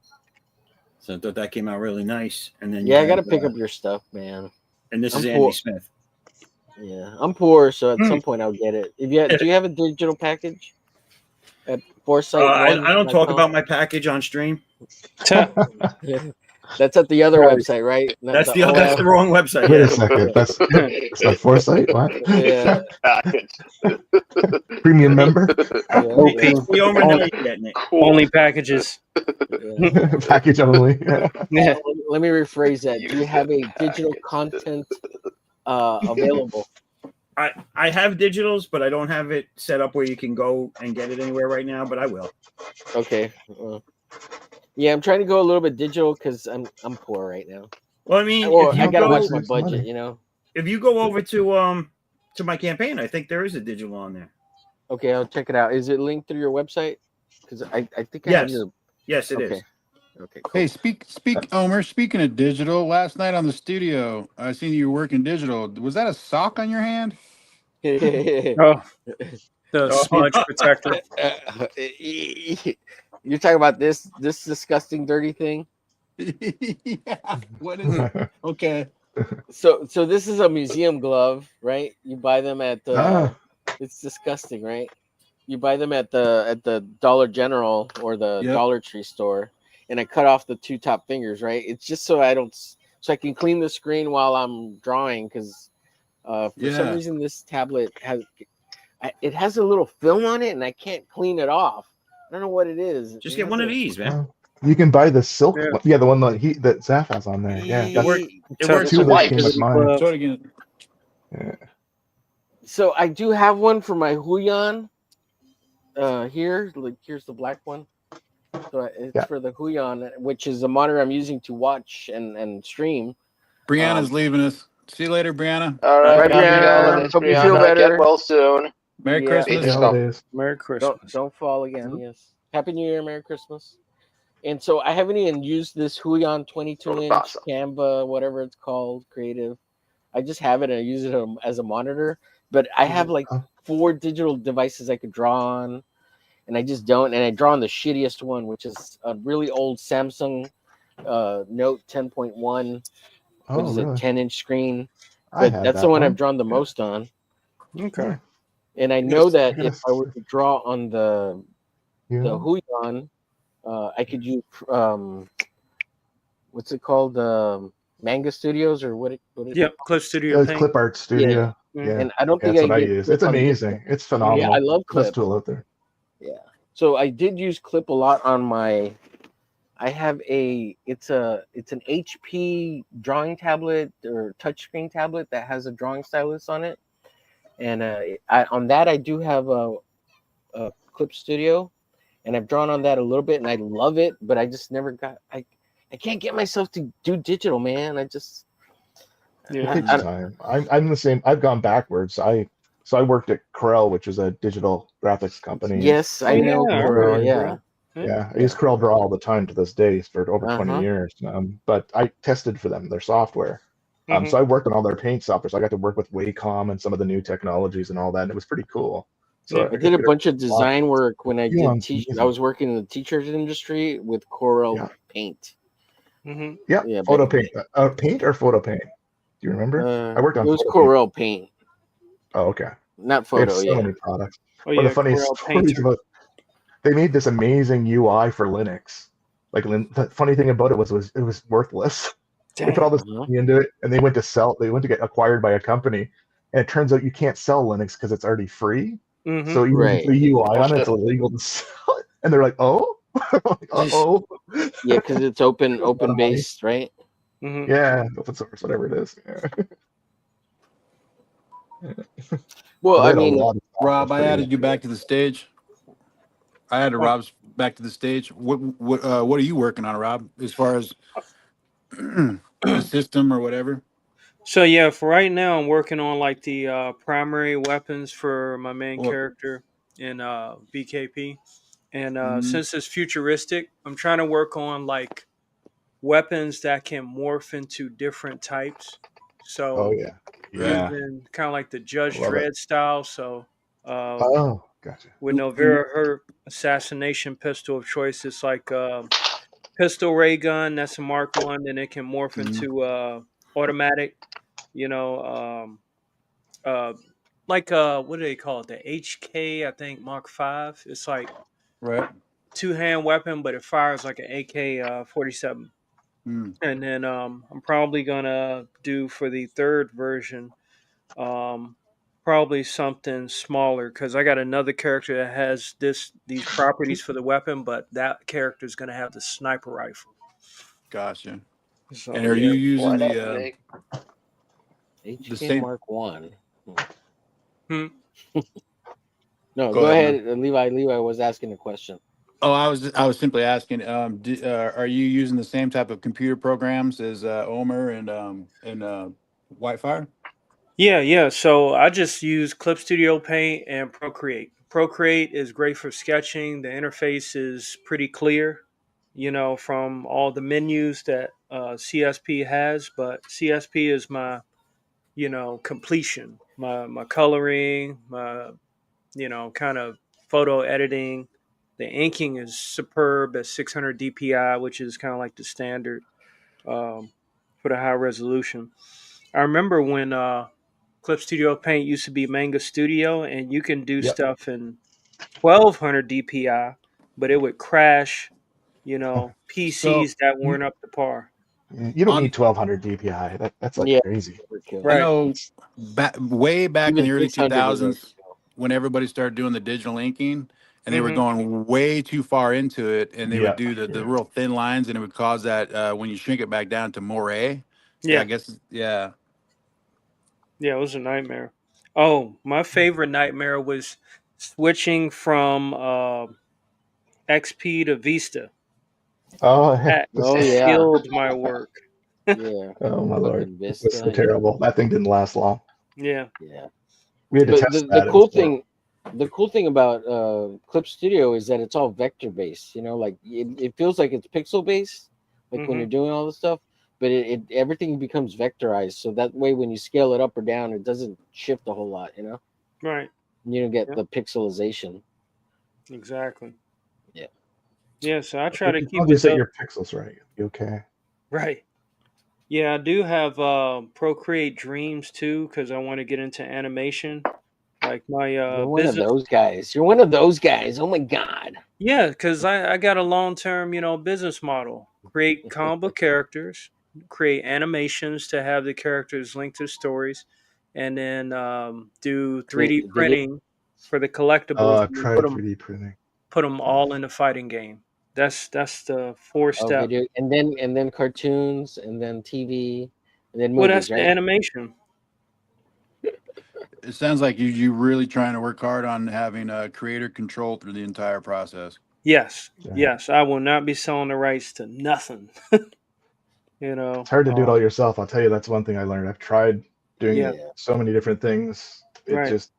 So I thought that came out really nice. And then Yeah, I you gotta have, pick up your stuff, man. And this is I'm Andy poor. Smith. Yeah, I'm poor, so at some point I'll get it. Do you have a digital package at Foresight? I don't talk about my package on stream. That's at the other Right. website, right? Not That's the OF. wrong website. Wait Yeah. a second. That's not Foresight. What? Yeah. Premium member. Yeah. We already getting it. Only packages. Yeah. Package only. Yeah. Let me rephrase that. Do you have a digital content available? I have digitals, but I don't have it set up where you can go and get it anywhere right now. But I will. Okay. Yeah, I'm trying to go a little bit digital because I'm poor right now. Well, I mean, Or if I you gotta go, watch my Save some budget, money. you know. if you go over to my campaign, I think there is a digital on there. Okay, I'll check it out. Is it linked through your website? Because I think I have Yes. your. Yes, it is. Okay. Okay. Cool. Hey, speak, Omer. Speaking of digital, last night on the studio, I seen you working digital. Was that a sock on your hand? Oh, the smudge protector. You're talking about this disgusting, dirty thing. Yeah. What is it? Okay. So this is a museum glove, right? You buy them at it's disgusting, right? You buy them at the Dollar General or the Yep. Dollar Tree store, and I cut off the 2 top fingers, right? It's just so I can clean the screen while I'm drawing, because for some Yeah. reason this tablet has a little film on it, and I can't clean it off. I don't know what it is. Just It get has one of a- these, man. You can buy the silk. Yeah. One. Yeah, the one that Zaf has on there. Yeah, It works. It works. two of those came Wipes. with mine. Show it again. Yeah. So I do have one for my Huion. Here, like here's the black one. So it's Yeah. for the Huion, which is the monitor I'm using to watch and stream. Brianna's leaving us. See you later, Brianna. All right, Bye, happy Brianna. holidays, Hope you Brianna. feel better. Get well soon. Merry Yeah. Christmas. Happy Happy holidays. Merry Christmas. Don't fall again. Yes. Happy New Year, Merry Christmas. And so I haven't even used this Huion 22-inch Awesome. Canva, whatever it's called, creative. I just have it and I use it as a monitor. But I have like 4 digital devices I could draw on, and I just don't. And I draw on the shittiest one, which is a really old Samsung Note 10.1, which is a 10-inch screen. I But had that's that the one I've one. drawn the most on. Okay. And I know that yes. if I were to draw on the Yeah. Huion, I could use what's it called, Manga Studios, or what? Yep. Clip Studio Yeah, it's Paint. Clip Art Studio. Yeah. Yeah. And I don't think That's what I get use. Clip It's on this. amazing. It's phenomenal. Yeah, I love Clip. Best tool out there. Yeah. So I did use Clip a lot on my. I have it's an HP drawing tablet or touchscreen tablet that has a drawing stylus on it, and on that I do have a Clip Studio, and I've drawn on that a little bit, and I love it, but I just never got. I can't get myself to do digital, man. I just. Yeah. It takes time. I'm the same. I've gone backwards. I So I worked at Corel, which is a digital graphics company. Yes, I know I Corel. remember Yeah. Corel. Yeah, I use Corel Draw all the time to this day for over 20 Uh-huh. years. But I tested for them, their software. Mhm. So I worked on all their paint software. So I got to work with Wacom and some of the new technologies and all that. And it was pretty cool. So Yeah. I did a bunch of design work when I did Elon's teach. I amazing. was working in the teachers industry with Corel Yeah. Paint. Mhm. Yeah, Yeah, photo back in paint. Paint or photo paint? Do you remember? I worked on it was photo paint. Corel Paint, Oh, okay. not They have photo. so Yeah. many products. Oh One of yeah, the funniest Corel stories Painter. about they made this amazing UI for Linux. Like the funny thing about it was it was worthless. They put all Dang. this money into it, and they went to get acquired by a company, and it turns out you can't sell Linux because it's already free. Mhm. So even Right. the UI Oh, on it's shit. illegal to sell it. And they're like, oh, uh-oh. Yeah, because it's open A lot of money. based, right? Mhm. Yeah, open source, whatever it is. Yeah. Well, But they I had a mean, lot of stuff. Rob, It's I pretty added you back to the stage. I added Rob's back to the stage. What are you working on, Rob? As far as a system or whatever? So yeah, for right now, I'm working on like the primary weapons for my main What? character in BKP, and Mhm. since it's futuristic, I'm trying to work on like weapons that can morph into different types. So Oh yeah. Yeah. using kind of like the Judge Love it. Dredd style. So Oh, gotcha. with Novera, her assassination pistol of choice, it's like pistol ray gun. That's a Mark One, and it can morph Mhm. into automatic. You know, uh, like what do they call it? The HK, I think Mark Five. It's like Right. two-hand weapon, but it fires like an AK 47. Mm. And then I'm probably gonna do for the third version, um, probably something smaller because I got another character that has these properties for the weapon, but that character is gonna have the sniper rifle. Gotcha. So And are yeah. you using Why not the make HK same? Mark One. Hmm. No, Go go ahead, ahead. man. Levi was asking a question. Oh, I was simply asking. Are you using the same type of computer programs as Omer and Whitefire? Yeah. So I just use Clip Studio Paint and Procreate. Procreate is great for sketching. The interface is pretty clear, from all the menus that CSP has. But CSP is my, completion, my coloring, my, kind of photo editing. The inking is superb at 600 DPI, which is kind of like the standard for the high resolution. I remember when Clip Studio Paint used to be Manga Studio, and you can do Yep. stuff in 1200 DPI, but it would crash, So PCs that weren't up to par. You don't on, need 1200 DPI. That's like Yeah, crazy. overkill. I Right. know way back in Even the early 600 is 2000s overkill. when everybody started doing the digital inking and they were Hmm. going way too far into it and they would Yeah. do the real thin lines and it would cause that when you shrink it back down to moire. Yeah, I Yeah. guess. Yeah. Yeah, it was a nightmare. Oh, my favorite nightmare was switching from XP to Vista. Oh, That Oh yeah, killed my work. yeah. oh my lord. Fucking It was so Vista. terrible. That thing didn't last long. Yeah. Yeah. We had to But test the that. It was cool horrible. thing, about Clip Studio is that it's all vector based. Like it feels like it's pixel based, like when Hmm. you're doing all this stuff. But it everything becomes vectorized, so that way when you scale it up or down, it doesn't shift a whole lot. Right. You don't get Yep. the pixelization. Exactly. Yeah. Yeah, so I try to As long keep as you it set up. your pixels right, you'll be okay. Right. Yeah, I do have Procreate Dreams too because I want to get into animation. Like my You're one of business. those guys. You're one of those guys. Oh my god. Yeah, because I got a long term, business model. Create comic book characters, create animations to have the characters linked to stories, and then do 3D Did it? printing for the Oh, collectibles I've and then tried 3D printing. put them all in a fighting game. That's the four Oh, step. video, and then cartoons, and then TV, and then Well, that's movies, the right? animation. It sounds like you really trying to work hard on having creator control through the entire process. Yes, Yeah. yes. I will not be selling the rights to nothing. It's hard to do it all yourself. I'll tell you, that's one thing I learned. I've tried doing Yeah, Yeah. so many different things. It right. just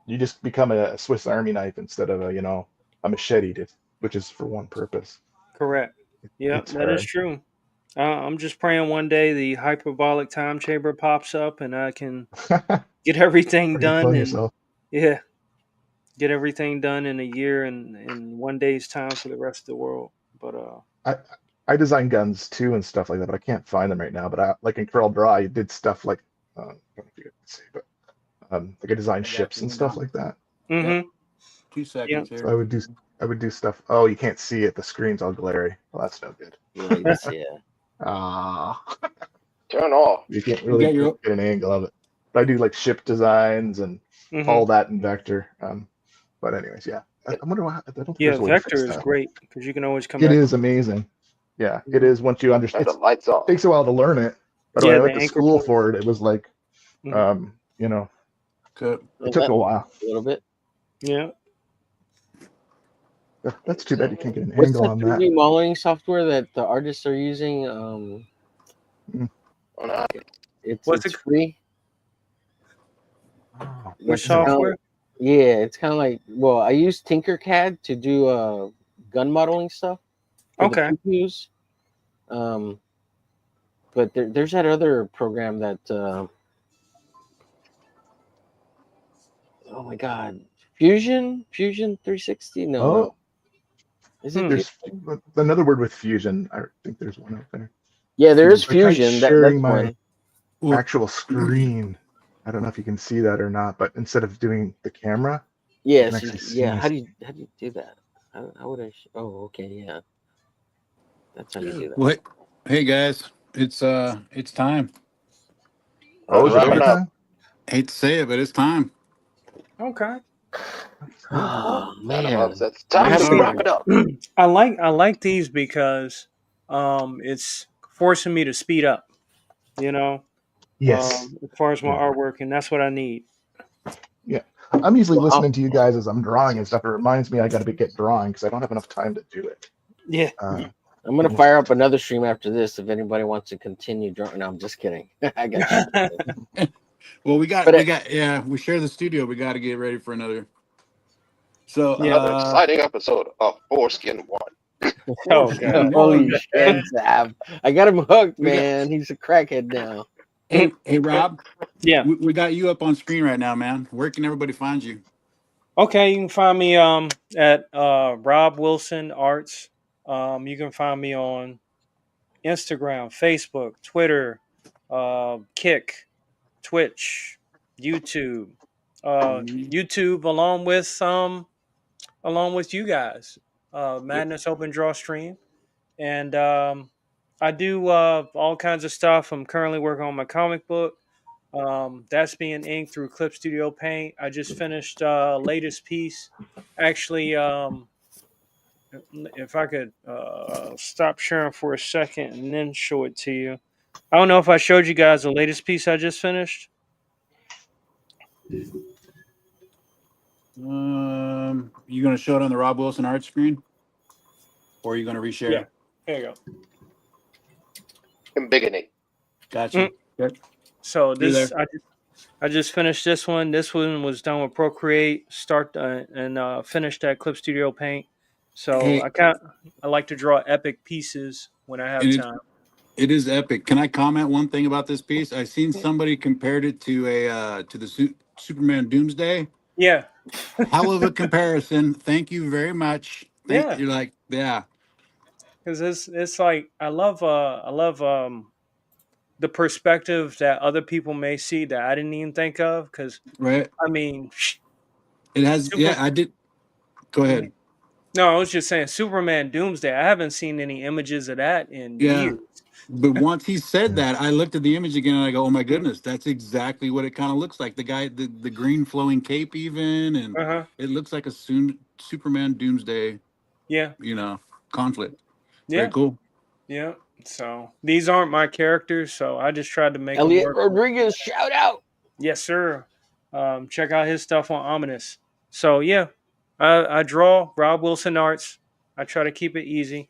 You just become a Swiss Army knife instead of a machete, which is for one purpose. Correct. Yeah, It's that is hard. true. I'm just praying one day the hyperbolic time chamber pops up and I can get everything Or you done clone and yourself. yeah, get everything done in a year and in one day's time for the rest of the world. But I I design guns too and stuff like that, but I can't find them right now. But like in Corel Draw, I did stuff like I don't know if you can see, but like I designed I got ships you. and Hang stuff on. like that. mm-hmm. 2 Yeah. seconds So here. I would do stuff. Oh, you can't see it. The screen's all glary. Well, that's no good. Yeah, you can see it. Ah, Turn off. you can't You really got your get an angle of it. But I do like ship designs and Mm-hmm. all that in vector. But anyways, yeah. I wonder why. I don't think Yeah, there's a way to fix vector is that. great because you can always come It back. is amazing. Yeah, it is once you understand. Turn the lights It off. takes a while to learn it. But when Yeah, I the went to anchor school point. for it, it was like, Mhm. Koepp. it took a while. A little bit. Yeah. That's too bad you can't get an What's angle the on that. 3D modeling software that the artists are using? Oh, no. What's It's it? free. Oh, Which It's kinda- software? Yeah, it's kind of like, well, I use Tinkercad to do gun modeling stuff for Okay. the PQs. But there's that other program that oh my god, Fusion 360. No, oh, is it? there's another word with fusion. I think there's one out there. Yeah, there is I tried Fusion. That's sharing my one. Well, actual screen. I don't know if you can see that or not, but instead of doing the camera, Yes. can actually see Yeah. me. How do you do that? How would I? Oh, okay. Yeah, that's how you do that. what? Hey guys, it's time. Oh, is it Wrapping up. overtime? Hate to say it, but it's time. Okay. Oh Santa man, Claus says, it's time I have to to- wrap it up. I like these because it's forcing me to speed up. You know, Yes. as far as my Yeah. artwork, and that's what I need. Yeah. I'm usually Wow. listening to you guys as I'm drawing and stuff. It reminds me I got to get drawing because I don't have enough time to do it. Yeah. I'm gonna fire up another stream after this if anybody wants to continue drawing. No, I'm just kidding. I got shit to do. Well, we But we share the studio. We got to get ready for another. So Another exciting episode of Foreskin 1. Oh god. holy shit, Zab. I got him hooked, We got- man. He's a crackhead now. hey Rob, Yeah. we got you up on screen right now, man. Where can everybody find you? Okay, you can find me at Rob Wilson Arts. You can find me on Instagram, Facebook, Twitter, Kick, Twitch, YouTube, YouTube, along with you guys, Madness Open Drawstream, and I do all kinds of stuff. I'm currently working on my comic book. That's being inked through Clip Studio Paint. I just finished latest piece. Actually, if I could stop sharing for a second and then show it to you. I don't know if I showed you guys the latest piece I just finished. You gonna show it on the Rob Wilson art screen, or are you gonna reshare? Yeah. There you go. In Bigony. Gotcha. Yep. So You're this there. I just finished this one. This one was done with Procreate, and finished at Clip Studio Paint. So Hey. I like to draw epic pieces when I have And time. It is epic. Can I comment one thing about this piece? I seen somebody compared it to the Superman Doomsday. Yeah. Hell of a comparison. Thank you very much. Yeah. You're like, yeah. Because it's like I love the perspective that other people may see that I didn't even think of. Because Right. I mean, It has. Yeah, I did. Go ahead. No, I was just saying Superman Doomsday. I haven't seen any images of that in Yeah. years. But once he said that, I looked at the image again and I go, "Oh my goodness, that's exactly what it kind of looks like." The guy, the green flowing cape, even, and it looks like a Superman Doomsday. Yeah. Conflict. Yeah. Very cool. Yeah. So these aren't my characters, so I just tried to make them Elliot work. Rodriguez, shout out. Yes, sir. Check out his stuff on Ominous. So yeah, I draw Rob Wilson Arts. I try to keep it easy,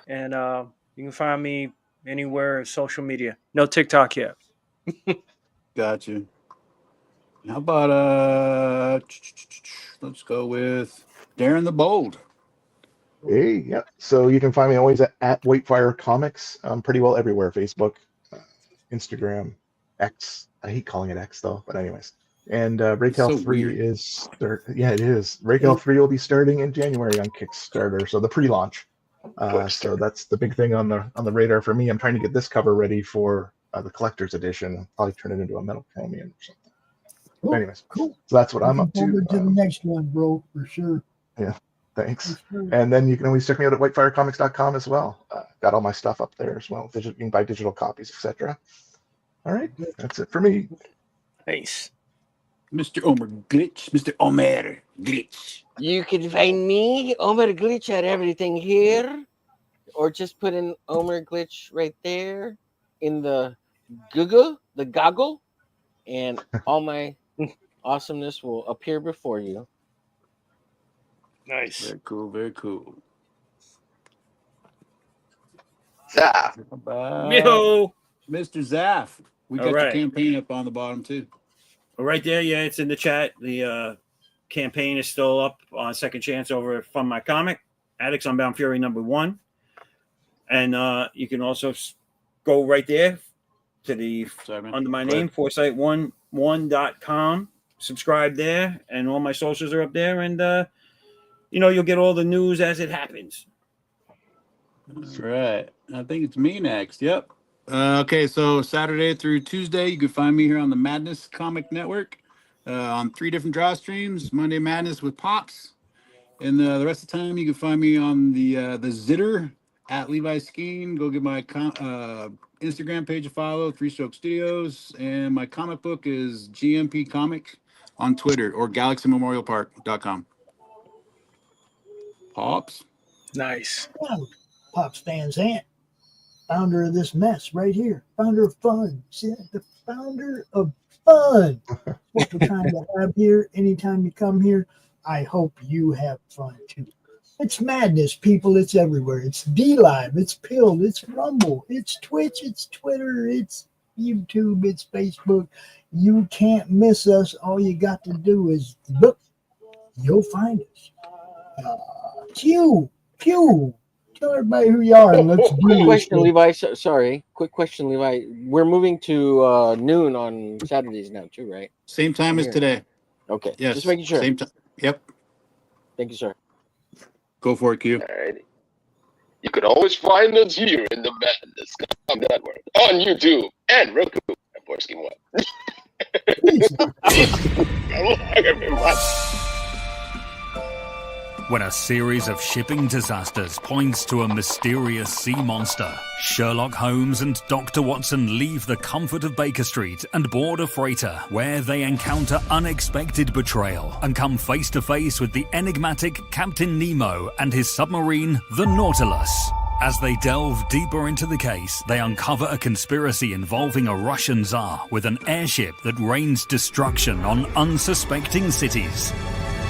and you can find me anywhere in social media. No TikTok yet. Gotcha. How about let's go with Darren the Bold. Hey, yeah. So you can find me always at Whitefire Comics. Pretty well everywhere: Facebook, Instagram, X. I hate calling it X though, but anyways. And Raycal so 3 weird. is yeah, it is. Raycal 3 will be starting in January on Kickstarter, so the pre-launch. So that's the big thing on the radar for me. I'm trying to get this cover ready for the collector's edition. I'll probably turn it into a metal chromium or something. Cool. Anyways, Cool. so that's what I'm up Looking to. forward to the next one, bro, for sure. Yeah, thanks. For sure. And then you can always check me out at whitefirecomics.com as well. Got all my stuff up there as well. You can buy digital copies, etc. All right, that's it for me. Nice. Mr. Omer Glitch. Mr. Omer Glitch. You can find me, Omer Glitch, at everything here, or just put in Omer Glitch right there in the goggle, and all my awesomeness will appear before you. Nice. Very cool. Very cool. Zap. How about Yo. Mr. Zaff? We All got right. the campaign up on the bottom too. Right there, yeah, it's in the chat. The campaign is still up on Second Chance over at Fund My Comic, Addicts Unbound Fury #1. And you can also go right there to the under my name, foresight11.com. Subscribe there, and all my socials are up there. And, you'll get all the news as it happens. That's right. I think it's me next. Yep. Okay, so Saturday through Tuesday, you can find me here on the Madness Comic Network on 3 different draw streams. Monday Madness with Pops, and the rest of the time you can find me on the Zitter at Levi Skeen. Go get my Instagram page a follow, 3 Stroke Studios, and my comic book is GMP Comic on Twitter or GalaxyMemorialPark.com. Pops. Nice. Pops Van Zant, founder of this mess right here, founder of fun. See that? The founder of fun. What we're trying to have here. Anytime you come here, I hope you have fun too. It's madness, people. It's everywhere. It's DLive, it's Pill, it's Rumble, it's Twitch, it's Twitter, it's YouTube, it's Facebook. You can't miss us. All you got to do is look. You'll find us. Pew. Tell everybody who you are and let's do Quick this question, thing. Levi. Sorry. Quick question, Levi. We're moving to noon on Saturdays now, too, right? Same time as today. Okay. Yes. Just making sure. Same time. Yep. Thank you, sir. Go for it, Q. Alrighty. You can always find us here in the Madness Comic Network on YouTube and Roku and Forskin One. Hello, everyone. When a series of shipping disasters points to a mysterious sea monster, Sherlock Holmes and Dr. Watson leave the comfort of Baker Street and board a freighter where they encounter unexpected betrayal and come face to face with the enigmatic Captain Nemo and his submarine, the Nautilus. As they delve deeper into the case, they uncover a conspiracy involving a Russian Tsar with an airship that rains destruction on unsuspecting cities.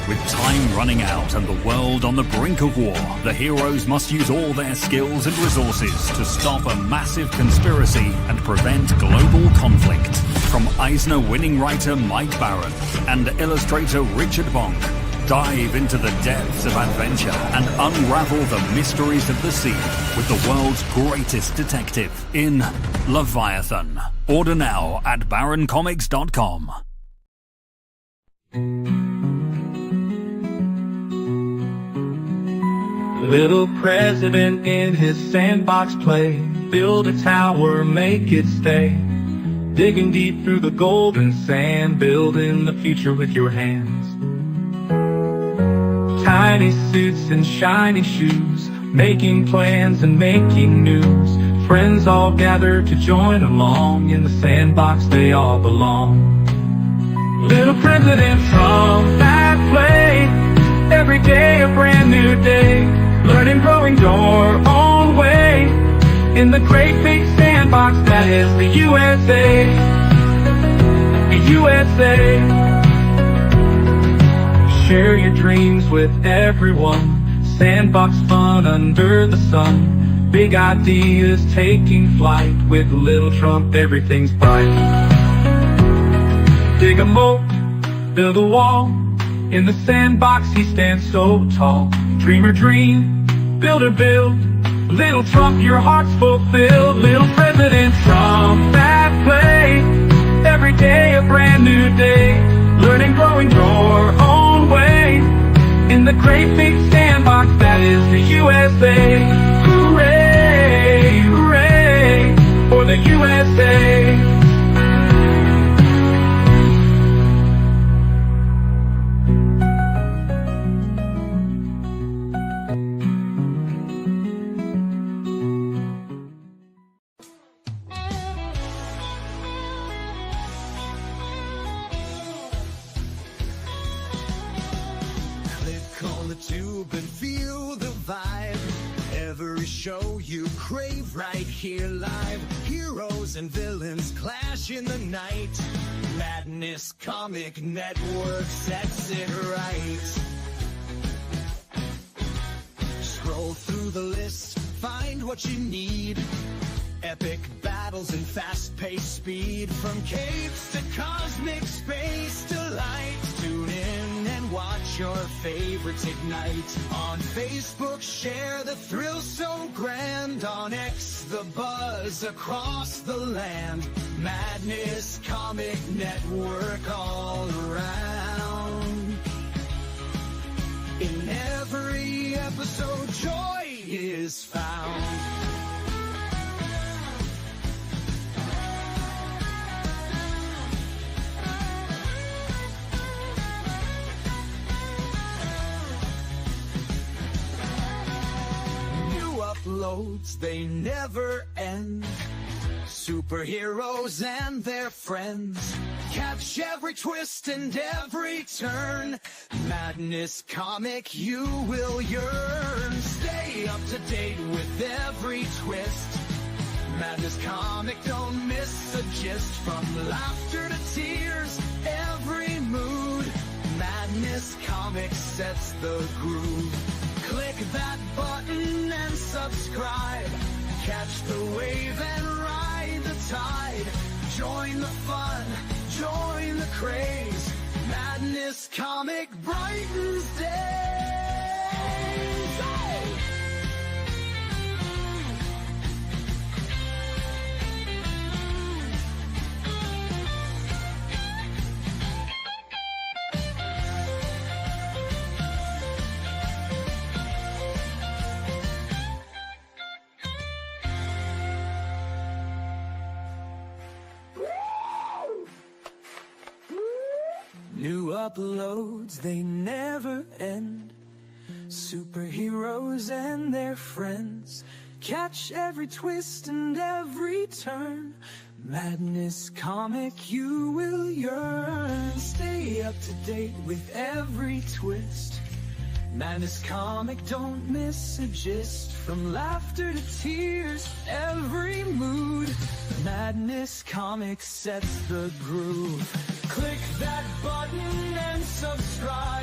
With time running out and the world on the brink of war, the heroes must use all their skills and resources to stop a massive conspiracy and prevent global conflict. From Eisner-winning writer Mike Barron and illustrator Richard Bonk, dive into the depths of adventure and unravel the mysteries of the sea with the world's greatest detective in Leviathan. Order now at baroncomics.com. Little president in his sandbox play, build a tower, make it stay. Digging deep through the golden sand, building the future with your hands. Tiny suits and shiny shoes, making plans and making news. Friends all gather to join along, in the sandbox they all belong. Little president from that play, every day a brand new day. Learning, growing your own way, in the great big sandbox that is the USA. The USA. Share your dreams with everyone, sandbox fun under the sun. Big ideas taking flight, with Little Trump everything's bright. Dig a moat, build a wall. In the sandbox he stands so tall. Dreamer dream, builder build. Little Trump, your heart's fulfilled. Little President Trump, that play. Every day a brand new day. Learn and grow in your own way. In the great big sandbox that is the USA. Hooray, hooray, for the USA. On the tube and feel the vibe. Every show you crave right here live. Heroes and villains clash in the night. Madness Comic Network sets it right. Scroll through the list, find what you need. Epic battles and fast-paced speed. From capes to cosmic space delight. Tune in and watch your favorites ignite. On Facebook, share the thrill so grand. On X, the buzz across the land. Madness Comic Network all around. In every episode, joy is found. Uploads, they never end. Superheroes and their friends. Catch every twist and every turn. Madness Comic, you will yearn. Stay up to date with every twist. Madness Comic, don't miss a gist. From laughter to tears, every mood. Madness Comic sets the groove. Click that button and subscribe. Catch the wave and ride the tide. Join the fun, join the craze. Madness Comic brightens days. Hey! New uploads, they never end. Superheroes and their friends. Catch every twist and every turn. Madness Comic, you will yearn. Stay up to date with every twist. Madness Comic, don't miss a gist. From laughter to tears, every mood. Madness Comic sets the groove. Click that button and subscribe.